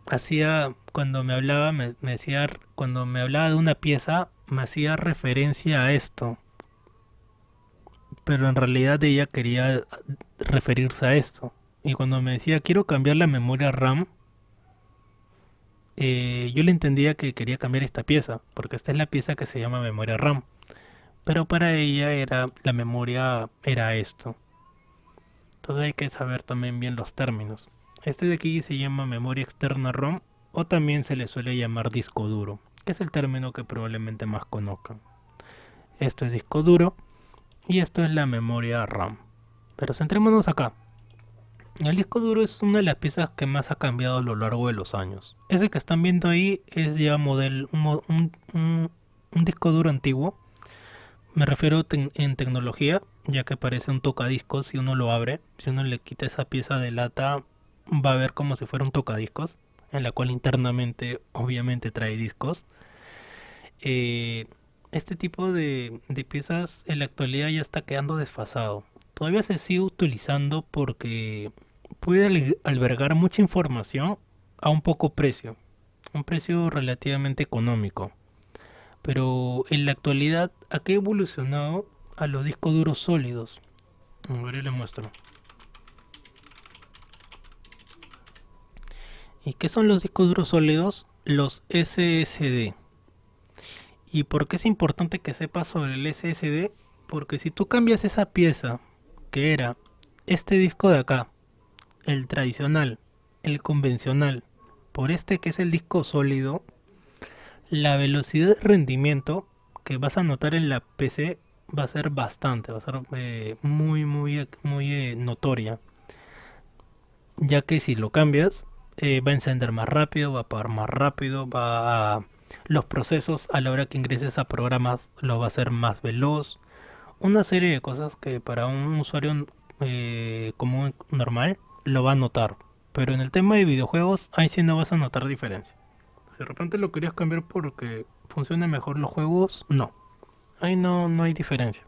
hacía, cuando me hablaba, me decía, cuando me hablaba de una pieza, me hacía referencia a esto, pero en realidad ella quería referirse a esto. Y cuando me decía, quiero cambiar la memoria RAM, yo le entendía que quería cambiar esta pieza, porque esta es la pieza que se llama memoria RAM. Pero para ella la memoria era esto. Entonces hay que saber también bien los términos. Este de aquí se llama memoria externa ROM o también se le suele llamar disco duro, que es el término que probablemente más conozcan. Esto es disco duro y esto es la memoria RAM. Pero centrémonos acá. El disco duro es una de las piezas que más ha cambiado a lo largo de los años. Ese que están viendo ahí es ya un disco duro antiguo. Me refiero en tecnología, ya que parece un tocadiscos si uno lo abre. Si uno le quita esa pieza de lata, va a ver como si fuera un tocadiscos, en la cual internamente obviamente trae discos. Eh, este tipo de piezas en la actualidad ya está quedando desfasado. Todavía se sigue utilizando porque puede albergar mucha información a un poco precio, un precio relativamente económico. Pero en la actualidad, ¿a qué ha evolucionado? A los discos duros sólidos. A ver, yo le muestro. ¿Y qué son los discos duros sólidos? Los SSD. ¿Y por qué es importante que sepas sobre el SSD? Porque si tú cambias esa pieza, que era este disco de acá, el tradicional, el convencional, por este que es el disco sólido, la velocidad de rendimiento que vas a notar en la PC va a ser bastante, va a ser muy notoria, ya que si lo cambias, va a encender más rápido, va a apagar más rápido, los procesos a la hora que ingreses a programas lo va a hacer más veloz, una serie de cosas que para un usuario común normal lo va a notar, pero en el tema de videojuegos ahí sí no vas a notar diferencia. Si de repente lo querías cambiar porque funcionen mejor los juegos, no, ahí no hay diferencia.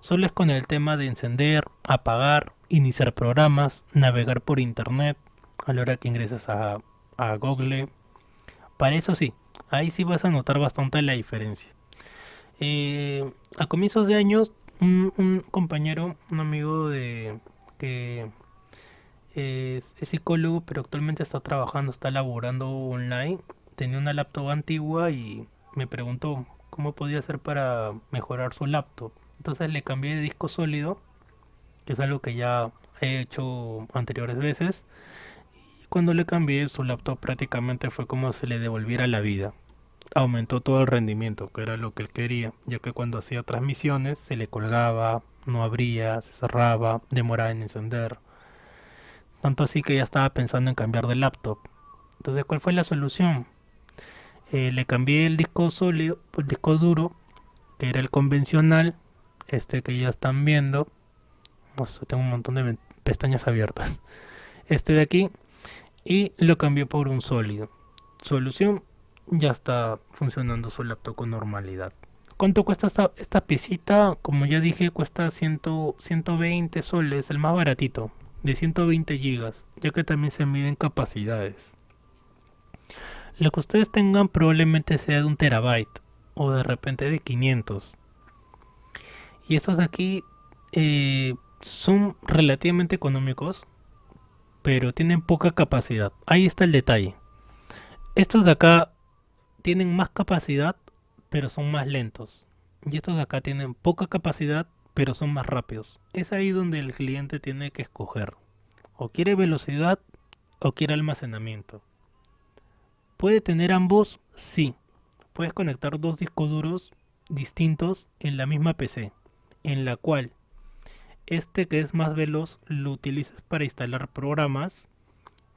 Solo es con el tema de encender, apagar, iniciar programas, navegar por internet a la hora que ingresas a Google. Para eso sí, ahí sí vas a notar bastante la diferencia. A comienzos de años, un compañero, un amigo que es psicólogo, pero actualmente está trabajando, está laborando online, tenía una laptop antigua y me preguntó cómo podía hacer para mejorar su laptop. Entonces le cambié de disco sólido, que es algo que ya he hecho anteriores veces. Y cuando le cambié, su laptop prácticamente fue como si le devolviera la vida. Aumentó todo el rendimiento, que era lo que él quería, ya que cuando hacía transmisiones se le colgaba, no abría, se cerraba, demoraba en encender. Tanto así que ya estaba pensando en cambiar de laptop. Entonces, ¿cuál fue la solución? Le cambié el disco sólido, el disco duro, que era el convencional, este que ya están viendo. Tengo un montón de pestañas abiertas. Este de aquí. Y lo cambié por un sólido. Solución, ya está funcionando su laptop con normalidad. ¿Cuánto cuesta esta piecita? Como ya dije, cuesta 120 soles, el más baratito, de 120 gigas, ya que también se miden capacidades. Lo que ustedes tengan probablemente sea de 1 terabyte o de repente de 500. Y estos de aquí son relativamente económicos, pero tienen poca capacidad. Ahí está el detalle. Estos de acá tienen más capacidad, pero son más lentos. Y estos de acá tienen poca capacidad, pero son más rápidos. Es ahí donde el cliente tiene que escoger. O quiere velocidad o quiere almacenamiento. ¿Puede tener ambos? Sí. Puedes conectar dos discos duros distintos en la misma PC, en la cual este que es más veloz lo utilizas para instalar programas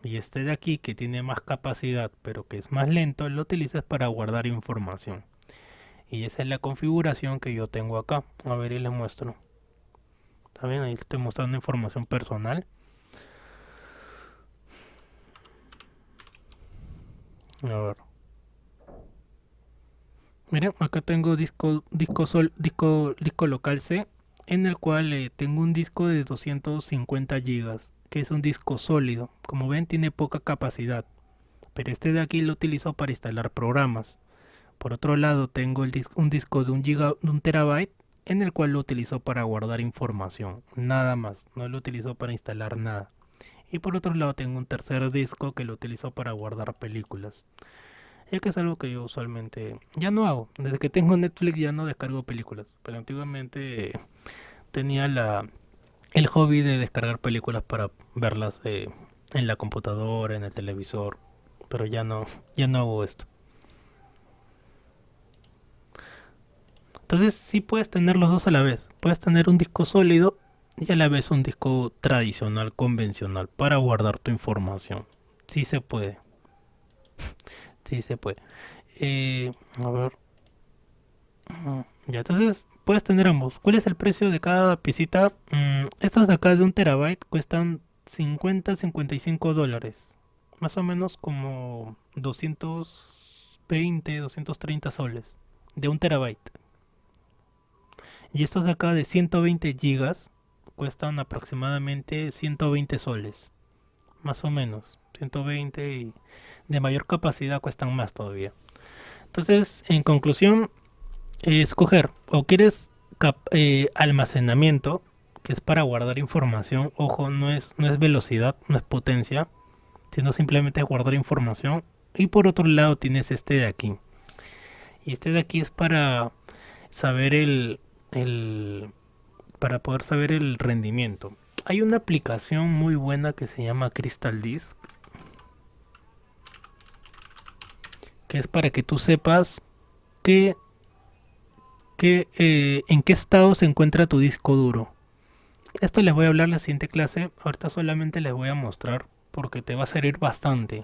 y este de aquí que tiene más capacidad pero que es más lento lo utilizas para guardar información. Y esa es la configuración que yo tengo acá. A ver y les muestro. ¿Está bien? Ahí estoy mostrando información personal. A ver. Miren, acá tengo disco local C, en el cual tengo un disco de 250 gigas, que es un disco sólido. Como ven, tiene poca capacidad, pero este de aquí lo utilizo para instalar programas. Por otro lado, tengo un disco de un terabyte, en el cual lo utilizo para guardar información, nada más, no lo utilizo para instalar nada. Y por otro lado, tengo un tercer disco que lo utilizo para guardar películas, ya que es algo que yo usualmente ya no hago. Desde que tengo Netflix ya no descargo películas, pero antiguamente tenía el hobby de descargar películas para verlas en la computadora, en el televisor, pero ya no hago esto. Entonces sí puedes tener los dos a la vez. Puedes tener un disco sólido y a la vez un disco tradicional, convencional, para guardar tu información. Sí se puede, sí se puede. A ver, ya, entonces puedes tener ambos. ¿Cuál es el precio de cada piecita? Estos de acá de un terabyte cuestan 50-55 dólares. Más o menos como 220, 230 soles. De un terabyte. Y estos de acá de 120 gigas cuestan aproximadamente 120 soles. Más o menos. 120 y de mayor capacidad cuestan más todavía. Entonces, en conclusión, escoger o quieres almacenamiento, que es para guardar información. Ojo, no es velocidad, no es potencia, sino simplemente guardar información. Y por otro lado tienes este de aquí. Y este de aquí es para saber el para poder saber el rendimiento. Hay una aplicación muy buena que se llama Crystal Disk, que es para que tú sepas que en qué estado se encuentra tu disco duro. Esto les voy a hablar en la siguiente clase. Ahorita solamente les voy a mostrar porque te va a servir bastante.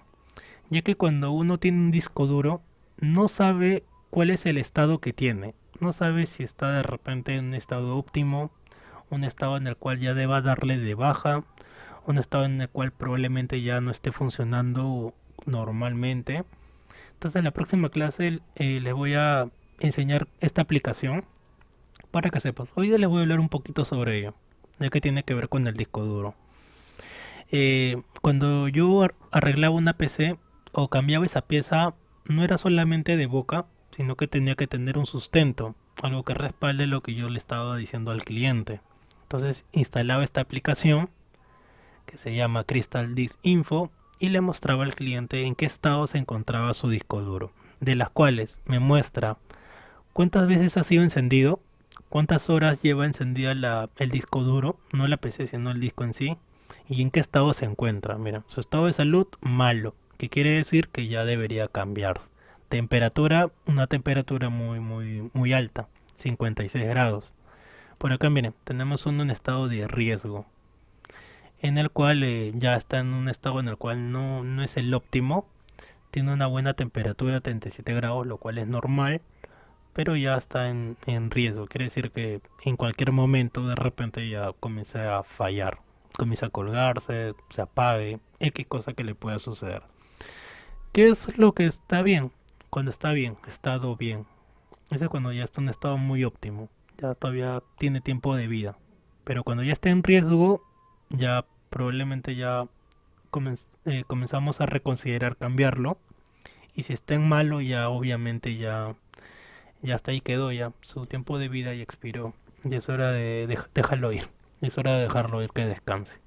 Ya que cuando uno tiene un disco duro, no sabe cuál es el estado que tiene. No sabe si está de repente en un estado óptimo, un estado en el cual ya deba darle de baja, un estado en el cual probablemente ya no esté funcionando normalmente. Entonces en la próxima clase les voy a enseñar esta aplicación para que sepas. Hoy les voy a hablar un poquito sobre ello, ya que tiene que ver con el disco duro. Cuando yo arreglaba una PC o cambiaba esa pieza, no era solamente de boca, sino que tenía que tener un sustento, algo que respalde lo que yo le estaba diciendo al cliente. Entonces instalaba esta aplicación que se llama Crystal Disk Info y le mostraba al cliente en qué estado se encontraba su disco duro, de las cuales me muestra cuántas veces ha sido encendido, cuántas horas lleva encendida el disco duro, no la PC sino el disco en sí, y en qué estado se encuentra. Mira, su estado de salud malo, que quiere decir que ya debería cambiar. Temperatura, una temperatura muy alta, 56 grados. Por acá miren, tenemos uno en estado de riesgo, en el cual ya está en un estado en el cual no es el óptimo. Tiene una buena temperatura, 37 grados, lo cual es normal, pero ya está en riesgo. Quiere decir que en cualquier momento de repente ya comienza a fallar, comienza a colgarse, se apague, X cosa que le pueda suceder. ¿Qué es lo que está bien? Cuando está bien, estado bien. Ese es cuando ya está en un estado muy óptimo, ya todavía tiene tiempo de vida. Pero cuando ya está en riesgo, ya probablemente ya comenzamos a reconsiderar cambiarlo. Y si está en malo, ya obviamente ya hasta ahí quedó, ya su tiempo de vida ya expiró. Y es hora de dejarlo ir. Es hora de dejarlo ir que descanse.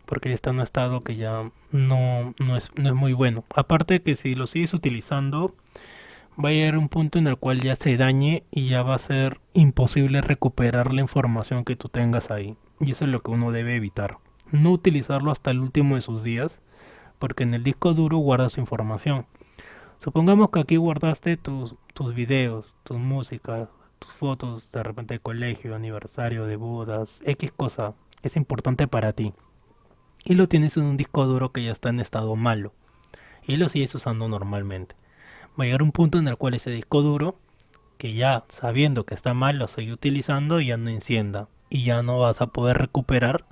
Porque ya está en un estado que ya no es muy bueno. Aparte que si lo sigues utilizando, va a llegar un punto en el cual ya se dañe y ya va a ser imposible recuperar la información que tú tengas ahí. Y eso es lo que uno debe evitar. No utilizarlo hasta el último de sus días, porque en el disco duro guardas su información. Supongamos que aquí guardaste tus videos, tus músicas, tus fotos de repente de colegio, aniversario, de bodas, X cosa que es importante para ti. Y lo tienes en un disco duro que ya está en estado malo. Y lo sigues usando normalmente. Va a llegar un punto en el cual ese disco duro, que ya sabiendo que está mal, lo sigue utilizando y ya no encienda. Y ya no vas a poder recuperar,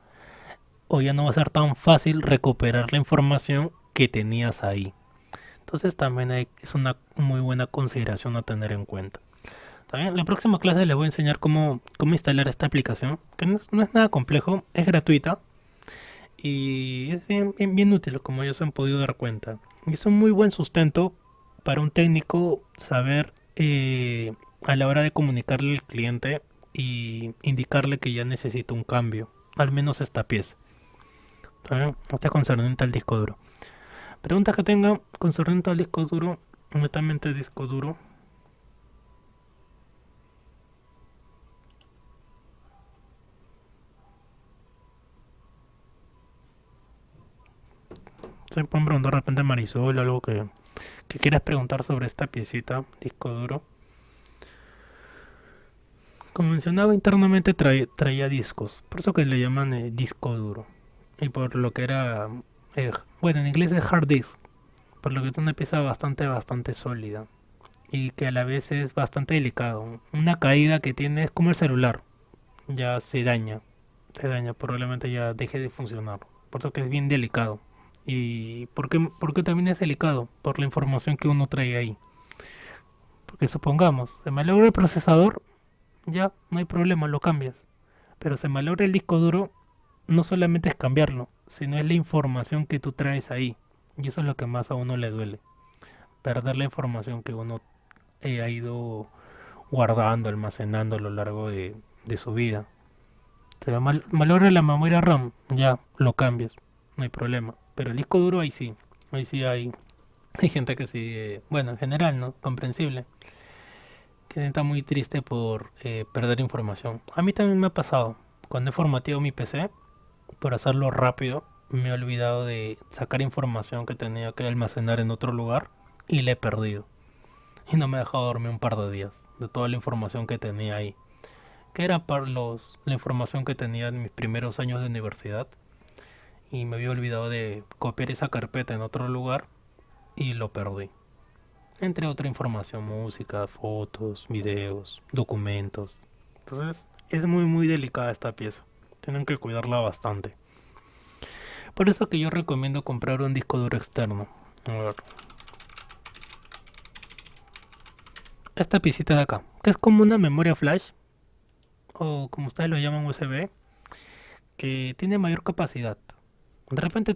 o ya no va a ser tan fácil recuperar la información que tenías ahí. Entonces también es una muy buena consideración a tener en cuenta. También en la próxima clase les voy a enseñar cómo instalar esta aplicación, que no es nada complejo, es gratuita y es bien útil, como ya se han podido dar cuenta. Y es un muy buen sustento para un técnico saber a la hora de comunicarle al cliente y indicarle que ya necesita un cambio, al menos esta pieza. ¿También? Está concerniente al disco duro. Preguntas que tengan concerniente al disco duro, netamente disco duro. Se pueden preguntar de repente a Marisol o algo que quieras preguntar sobre esta piecita, disco duro. Como mencionaba, internamente traía discos, por eso que le llaman disco duro. Y por lo que era, bueno, en inglés es hard disk, por lo que es una pieza bastante sólida. Y que a la vez es bastante delicado. Una caída que tiene es como el celular, ya se daña, probablemente ya deje de funcionar. Por eso que es bien delicado. ¿Y por qué también es delicado? Por la información que uno trae ahí. Porque supongamos, se malogra el procesador, ya no hay problema, lo cambias. Pero se malogra el disco duro, no solamente es cambiarlo, sino es la información que tú traes ahí. Y eso es lo que más a uno le duele. Perder la información que uno ha ido guardando, almacenando a lo largo de su vida. Se malogra la memoria RAM, ya lo cambias, no hay problema. Pero el disco duro ahí sí hay gente que sí, bueno, en general, ¿no? Comprensible, que está muy triste por perder información. A mí también me ha pasado, cuando he formateado mi PC, por hacerlo rápido, me he olvidado de sacar información que tenía que almacenar en otro lugar y la he perdido. Y no me ha dejado dormir un par de días de toda la información que tenía ahí. Que era para la información que tenía en mis primeros años de universidad. Y me había olvidado de copiar esa carpeta en otro lugar y lo perdí. Entre otra información, música, fotos, videos, documentos. Entonces es muy delicada esta pieza. Tienen que cuidarla bastante. Por eso que yo recomiendo comprar un disco duro externo. A ver. Esta piecita de acá, que es como una memoria flash, o como ustedes lo llaman USB, que tiene mayor capacidad. De repente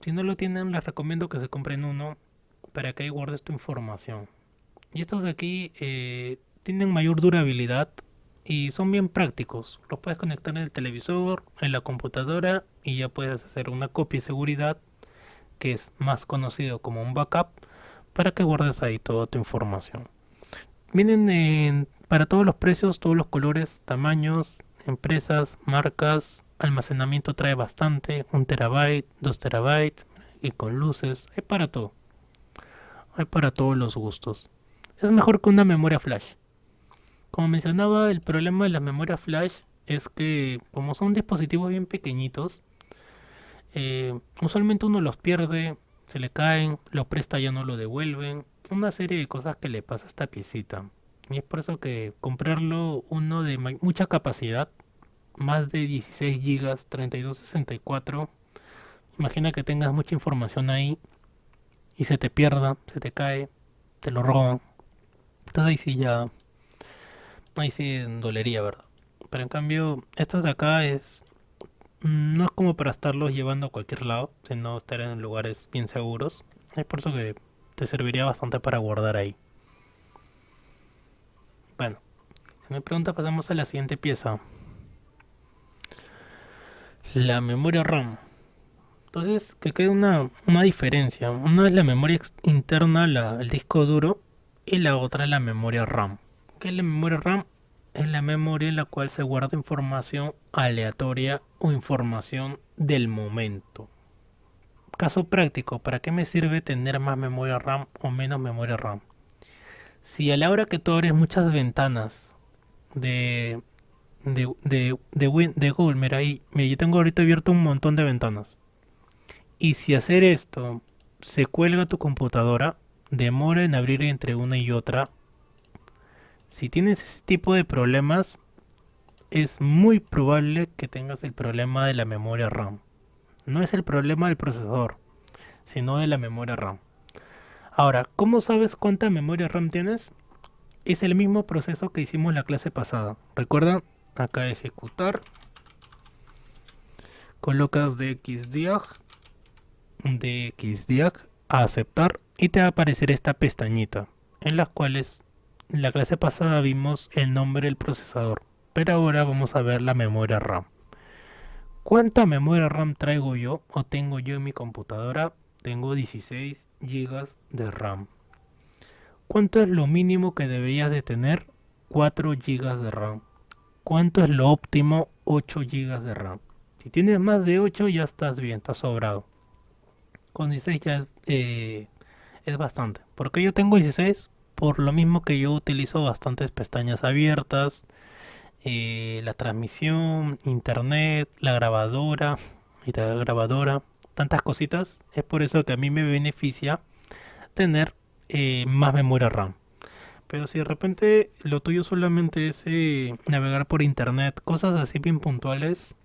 si no lo tienen, les recomiendo que se compren uno para que ahí guardes tu información. Y estos de aquí tienen mayor durabilidad y son bien prácticos. Los puedes conectar en el televisor, en la computadora y ya puedes hacer una copia de seguridad, que es más conocido como un backup, para que guardes ahí toda tu información. Vienen para todos los precios, todos los colores, tamaños, empresas, marcas. Almacenamiento trae bastante, 1 TB, 2 TB y con luces. Hay para todo. Hay para todos los gustos. Es mejor que una memoria flash. Como mencionaba, el problema de la memoria flash es que como son dispositivos bien pequeñitos, usualmente uno los pierde, se le caen, lo presta ya no lo devuelven. Una serie de cosas que le pasa a esta piecita. Y es por eso que comprarlo uno de mucha capacidad, más de 16 gigas, 3264. Imagina que tengas mucha información ahí y se te pierda, se te cae, te lo roban. Entonces ahí sí dolería, ¿verdad? Pero en cambio, estos de acá no es como para estarlos llevando a cualquier lado, sino estar en lugares bien seguros. Es por eso que te serviría bastante para guardar ahí. Bueno, si me pregunta, pasamos a la siguiente pieza. La memoria RAM. Entonces, que quede una diferencia. Una es la memoria interna, el disco duro, y la otra es la memoria RAM. ¿Qué es la memoria RAM? Es la memoria en la cual se guarda información aleatoria o información del momento. caso práctico, ¿para qué me sirve tener más memoria RAM o menos memoria RAM? Si a la hora que tú abres muchas ventanas de, de Google, mira ahí, mira, yo tengo ahorita abierto un montón de ventanas. Y si hacer esto se cuelga tu computadora, demora en abrir entre una y otra. Si tienes ese tipo de problemas, es muy probable que tengas el problema de la memoria RAM. No es el problema del procesador, sino de la memoria RAM. Ahora, ¿cómo sabes cuánta memoria RAM tienes? Es el mismo proceso que hicimos la clase pasada. Recuerda, acá ejecutar, colocas dxdiag, a aceptar y te va a aparecer esta pestañita en las cuales la clase pasada vimos el nombre del procesador, pero ahora vamos a ver la memoria RAM. ¿Cuánta memoria RAM traigo yo o tengo yo en mi computadora? Tengo 16 gigas de RAM. ¿Cuánto es lo mínimo que deberías de tener? 4 gigas de RAM. ¿Cuánto es lo óptimo? 8 gigas de RAM. Si tienes más de 8 ya estás bien, estás sobrado. Con 16 ya es bastante. ¿Por qué yo tengo 16? Por lo mismo que yo utilizo bastantes pestañas abiertas, la transmisión, internet, la grabadora, tantas cositas. Es por eso que a mí me beneficia tener más memoria RAM. Pero si de repente lo tuyo solamente es navegar por internet, cosas así bien puntuales,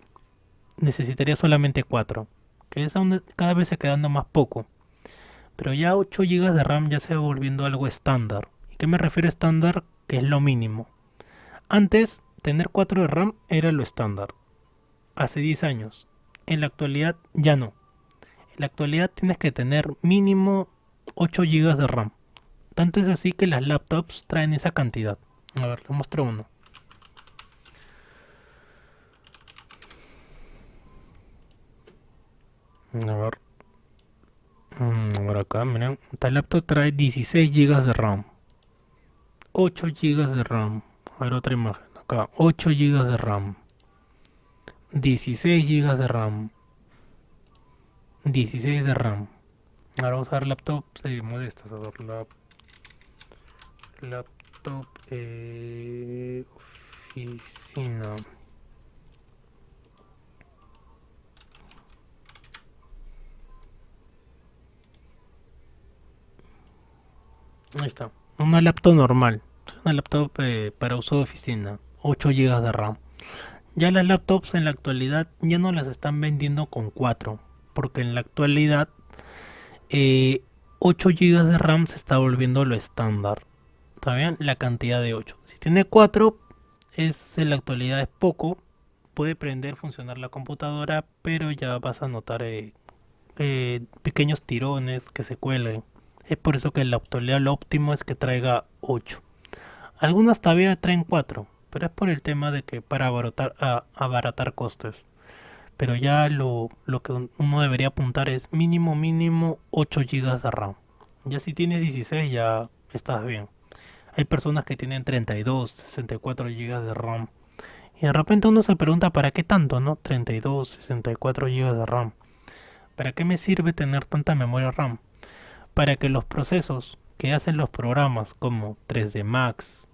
necesitaría solamente 4, que es aún cada vez se quedando más poco. Pero ya 8 gigas de RAM ya se va volviendo algo estándar. ¿Y qué me refiero a estándar? Que es lo mínimo. Antes, tener 4 de RAM era lo estándar. Hace 10 años. En la actualidad ya no. En la actualidad tienes que tener mínimo 8 gigas de RAM. Tanto es así que las laptops traen esa cantidad. A ver, le muestro uno. A ver. Por acá, miren. Esta laptop trae 16 gigas de RAM. 8 gigas de RAM. A ver, otra imagen. Acá, 8 gigas de RAM. 16 gigas de RAM. 16 de RAM. Ahora vamos a ver laptops modestas. A ver, laptop oficina. Ahí está. Una laptop normal. Una laptop para uso de oficina. 8 gigas de RAM. Ya las laptops en la actualidad ya no las están vendiendo con 4. Porque en la actualidad 8 gigas de RAM se está volviendo lo estándar. ¿Está bien? La cantidad de 8. Si tiene 4, en la actualidad es poco. Puede prender, funcionar la computadora, pero ya vas a notar pequeños tirones que se cuelguen. Es por eso que en la actualidad lo óptimo es que traiga 8. Algunas todavía traen 4, pero es por el tema de que para abaratar costes. Pero ya lo que uno debería apuntar es mínimo 8 gigas de RAM. Ya si tienes 16 ya estás bien. Hay personas que tienen 32, 64 gigas de RAM. Y de repente uno se pregunta ¿para qué tanto, no? 32, 64 gigas de RAM. ¿Para qué me sirve tener tanta memoria RAM? Para que los procesos que hacen los programas como 3D Max,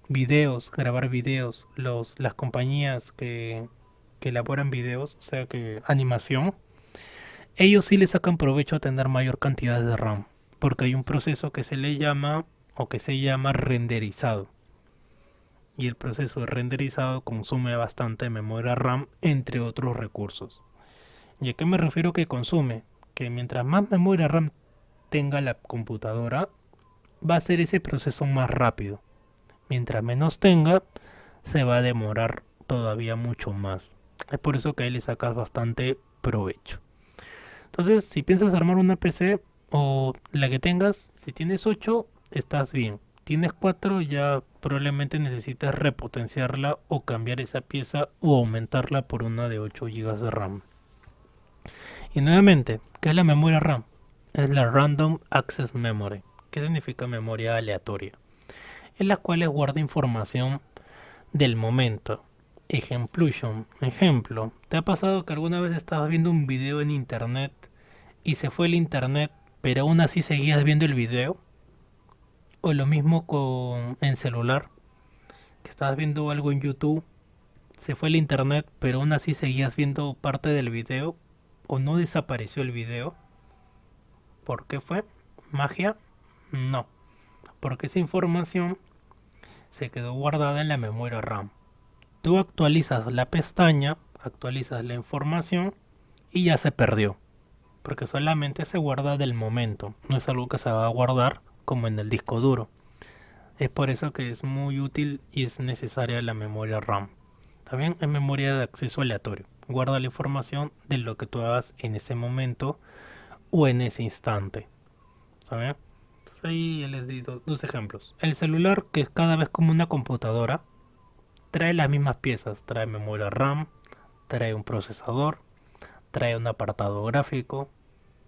videos, grabar videos, las compañías que elaboran videos, o sea que animación, ellos sí le sacan provecho a tener mayor cantidad de RAM, porque hay un proceso que se le llama o que se llama renderizado. Y el proceso de renderizado consume bastante memoria RAM, entre otros recursos. ¿Y a qué me refiero que consume? Que mientras más memoria RAM tenga la computadora, va a ser ese proceso más rápido. Mientras menos tenga, se va a demorar todavía mucho más. Es por eso que ahí le sacas bastante provecho. Entonces, si piensas armar una PC o la que tengas, si tienes 8, estás bien. Tienes 4, ya probablemente necesitas repotenciarla o cambiar esa pieza o aumentarla por una de 8 gigas de RAM. Y nuevamente, ¿qué es la memoria RAM? Es la Random Access Memory. ¿Qué significa memoria aleatoria? En las cuales guarda información del momento. Ejemplusion. Ejemplo, ¿te ha pasado que alguna vez estabas viendo un video en internet y se fue el internet, pero aún así seguías viendo el video? O lo mismo con en celular, que estabas viendo algo en YouTube, se fue el internet, pero aún así seguías viendo parte del video, o no desapareció el video. ¿Por qué fue? ¿Magia? No, porque esa información se quedó guardada en la memoria RAM. Tú actualizas la pestaña, actualizas la información y ya se perdió, porque solamente se guarda del momento, no es algo que se va a guardar como en el disco duro. Es por eso que es muy útil y es necesaria la memoria RAM. También es memoria de acceso aleatorio. Guarda la información de lo que tú hagas en ese momento o en ese instante. ¿Saben? Entonces ahí les di dos ejemplos. El celular, que es cada vez como una computadora, trae las mismas piezas. Trae memoria RAM, trae un procesador, trae un apartado gráfico.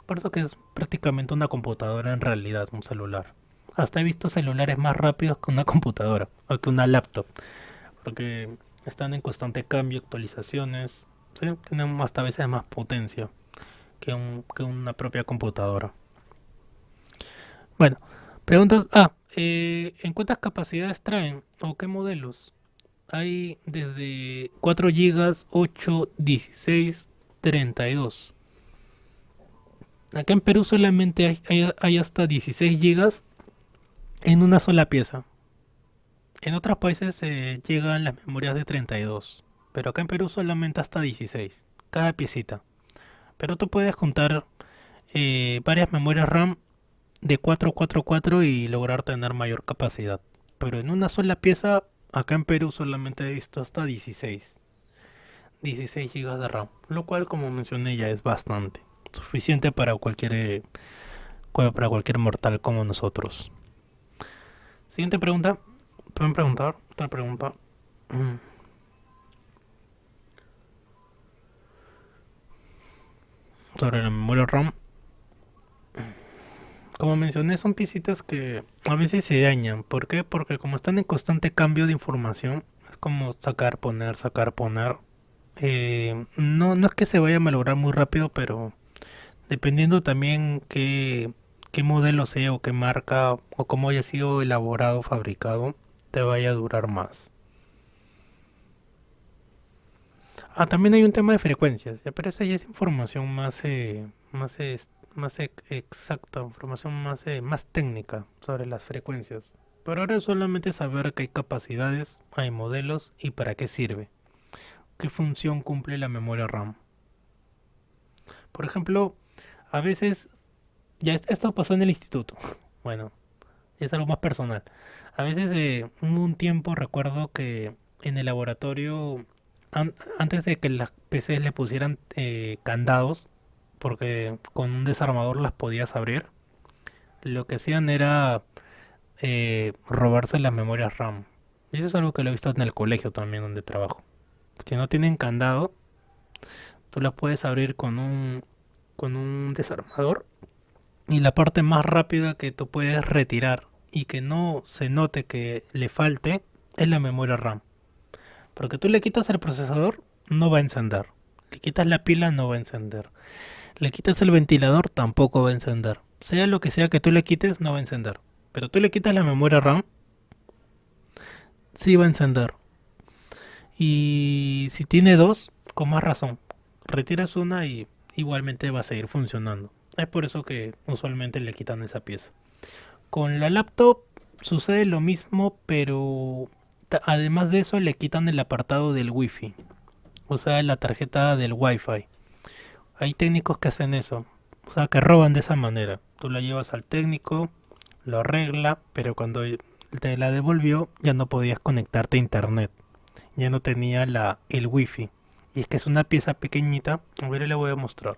Por eso que es prácticamente una computadora en realidad, un celular. Hasta he visto celulares más rápidos que una computadora o que una laptop, porque están en constante cambio, actualizaciones, ¿sí? Tienen hasta a veces más potencia que una propia computadora. Bueno, preguntas. ¿En cuántas capacidades traen o qué modelos? Hay desde 4 gigas, 8, 16, 32. Acá en Perú solamente hay hasta 16 gigas en una sola pieza. En otros países llegan las memorias de 32, pero acá en Perú solamente hasta 16, cada piecita. Pero tú puedes juntar varias memorias RAM de 444 y lograr tener mayor capacidad. Pero en una sola pieza, acá en Perú solamente he visto hasta 16 gigas de RAM, lo cual como mencioné ya es bastante, suficiente para cualquier mortal como nosotros. Siguiente pregunta. Pueden preguntar otra pregunta. Mm, Sobre la memoria RAM. Como mencioné, son piecitas que a veces se dañan. ¿Por qué? Porque como están en constante cambio de información, es como sacar, poner, sacar, poner. No es que se vaya a malograr muy rápido, pero dependiendo también qué modelo sea o qué marca o cómo haya sido elaborado, fabricado, te vaya a durar más. También hay un tema de frecuencias, ya, pero esa ya es información exacta, información más técnica sobre las frecuencias. Pero ahora es solamente saber que hay capacidades, hay modelos y para qué sirve, qué función cumple la memoria RAM. Por ejemplo, a veces, esto pasó en el instituto, bueno, es algo más personal. A veces, hubo un tiempo, recuerdo que en el laboratorio, antes de que las PCs le pusieran candados, porque con un desarmador las podías abrir, lo que hacían era robarse las memorias RAM. Y eso es algo que lo he visto en el colegio también donde trabajo. Si no tienen candado, tú las puedes abrir con un desarmador. Y la parte más rápida que tú puedes retirar y que no se note que le falte es la memoria RAM. Porque tú le quitas el procesador, no va a encender. Le quitas la pila, no va a encender. Le quitas el ventilador, tampoco va a encender. Sea lo que sea que tú le quites, no va a encender. Pero tú le quitas la memoria RAM, sí va a encender. Y si tiene dos, con más razón. Retiras una y igualmente va a seguir funcionando. Es por eso que usualmente le quitan esa pieza. Con la laptop sucede lo mismo, pero además de eso le quitan el apartado del wifi, o sea, la tarjeta del wifi. Hay técnicos que hacen eso, o sea, que roban de esa manera. Tú la llevas al técnico, lo arregla, pero cuando te la devolvió ya no podías conectarte a internet, ya no tenía el wifi. Y es que es una pieza pequeñita, a ver, le voy a mostrar.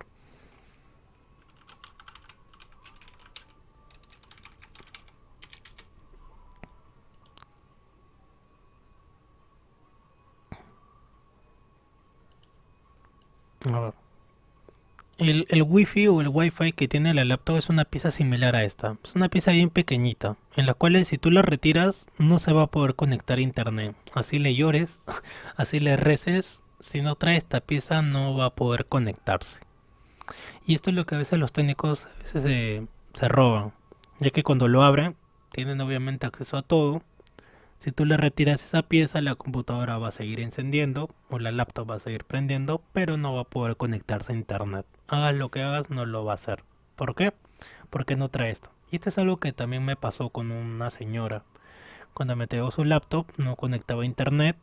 A ver. El wifi o el wifi que tiene la laptop es una pieza similar a esta. Es una pieza bien pequeñita, en la cual si tú la retiras no se va a poder conectar a internet. Así le llores, así le reces, si no trae esta pieza no va a poder conectarse. Y esto es lo que a veces los técnicos a veces se roban, ya que cuando lo abren tienen obviamente acceso a todo. Si tú le retiras esa pieza, la computadora va a seguir encendiendo o la laptop va a seguir prendiendo, pero no va a poder conectarse a internet. Hagas lo que hagas, no lo va a hacer. ¿Por qué? Porque no trae esto. Y esto es algo que también me pasó con una señora. Cuando me entregó su laptop, no conectaba a internet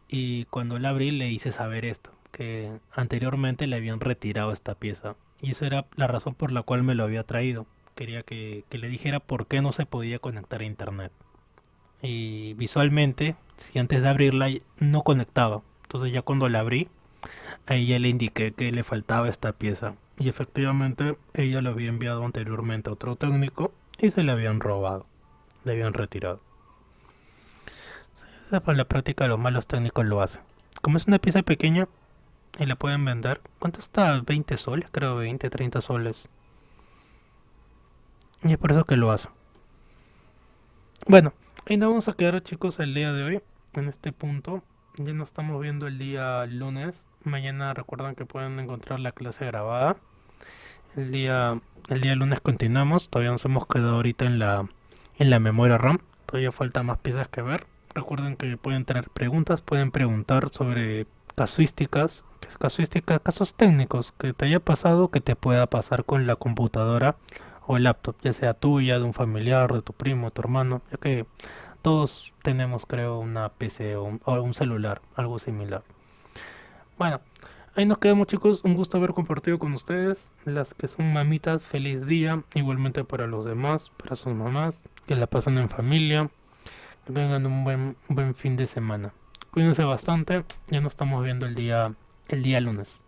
y cuando la abrí le hice saber esto, que anteriormente le habían retirado esta pieza. Y esa era la razón por la cual me lo había traído. Quería que le dijera por qué no se podía conectar a internet. Y visualmente, si antes de abrirla no conectaba. Entonces ya cuando la abrí, ahí ya le indiqué que le faltaba esta pieza. Y efectivamente ella lo había enviado anteriormente a otro técnico y se le habían robado, le habían retirado. Esa para la práctica los malos técnicos lo hacen. Como es una pieza pequeña y la pueden vender, ¿cuánto está? 20 soles, creo 20, 30 soles. Y es por eso que lo hacen. Bueno, ahí nos vamos a quedar chicos el día de hoy en este punto. Ya nos estamos viendo el día lunes. Mañana recuerden que pueden encontrar la clase grabada. El día, el día lunes continuamos. Todavía nos hemos quedado ahorita en la memoria RAM. Todavía falta más piezas que ver. Recuerden que pueden traer preguntas, pueden preguntar sobre casuísticas, que es casuística, casos técnicos que te haya pasado, que te pueda pasar con la computadora o laptop, ya sea tuya, de un familiar, de tu primo, de tu hermano, ya que todos tenemos, creo, una PC o un celular, algo similar. Bueno, ahí nos quedamos chicos, un gusto haber compartido con ustedes, las que son mamitas, feliz día, igualmente para los demás, para sus mamás, que la pasen en familia, que tengan un buen fin de semana. Cuídense bastante, ya nos estamos viendo el día lunes.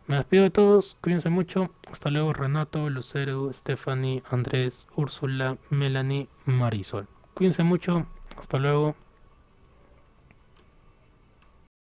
Me despido de todos, cuídense mucho. Hasta luego Renato, Lucero, Stephanie, Andrés, Úrsula, Melanie, Marisol. Cuídense mucho, hasta luego.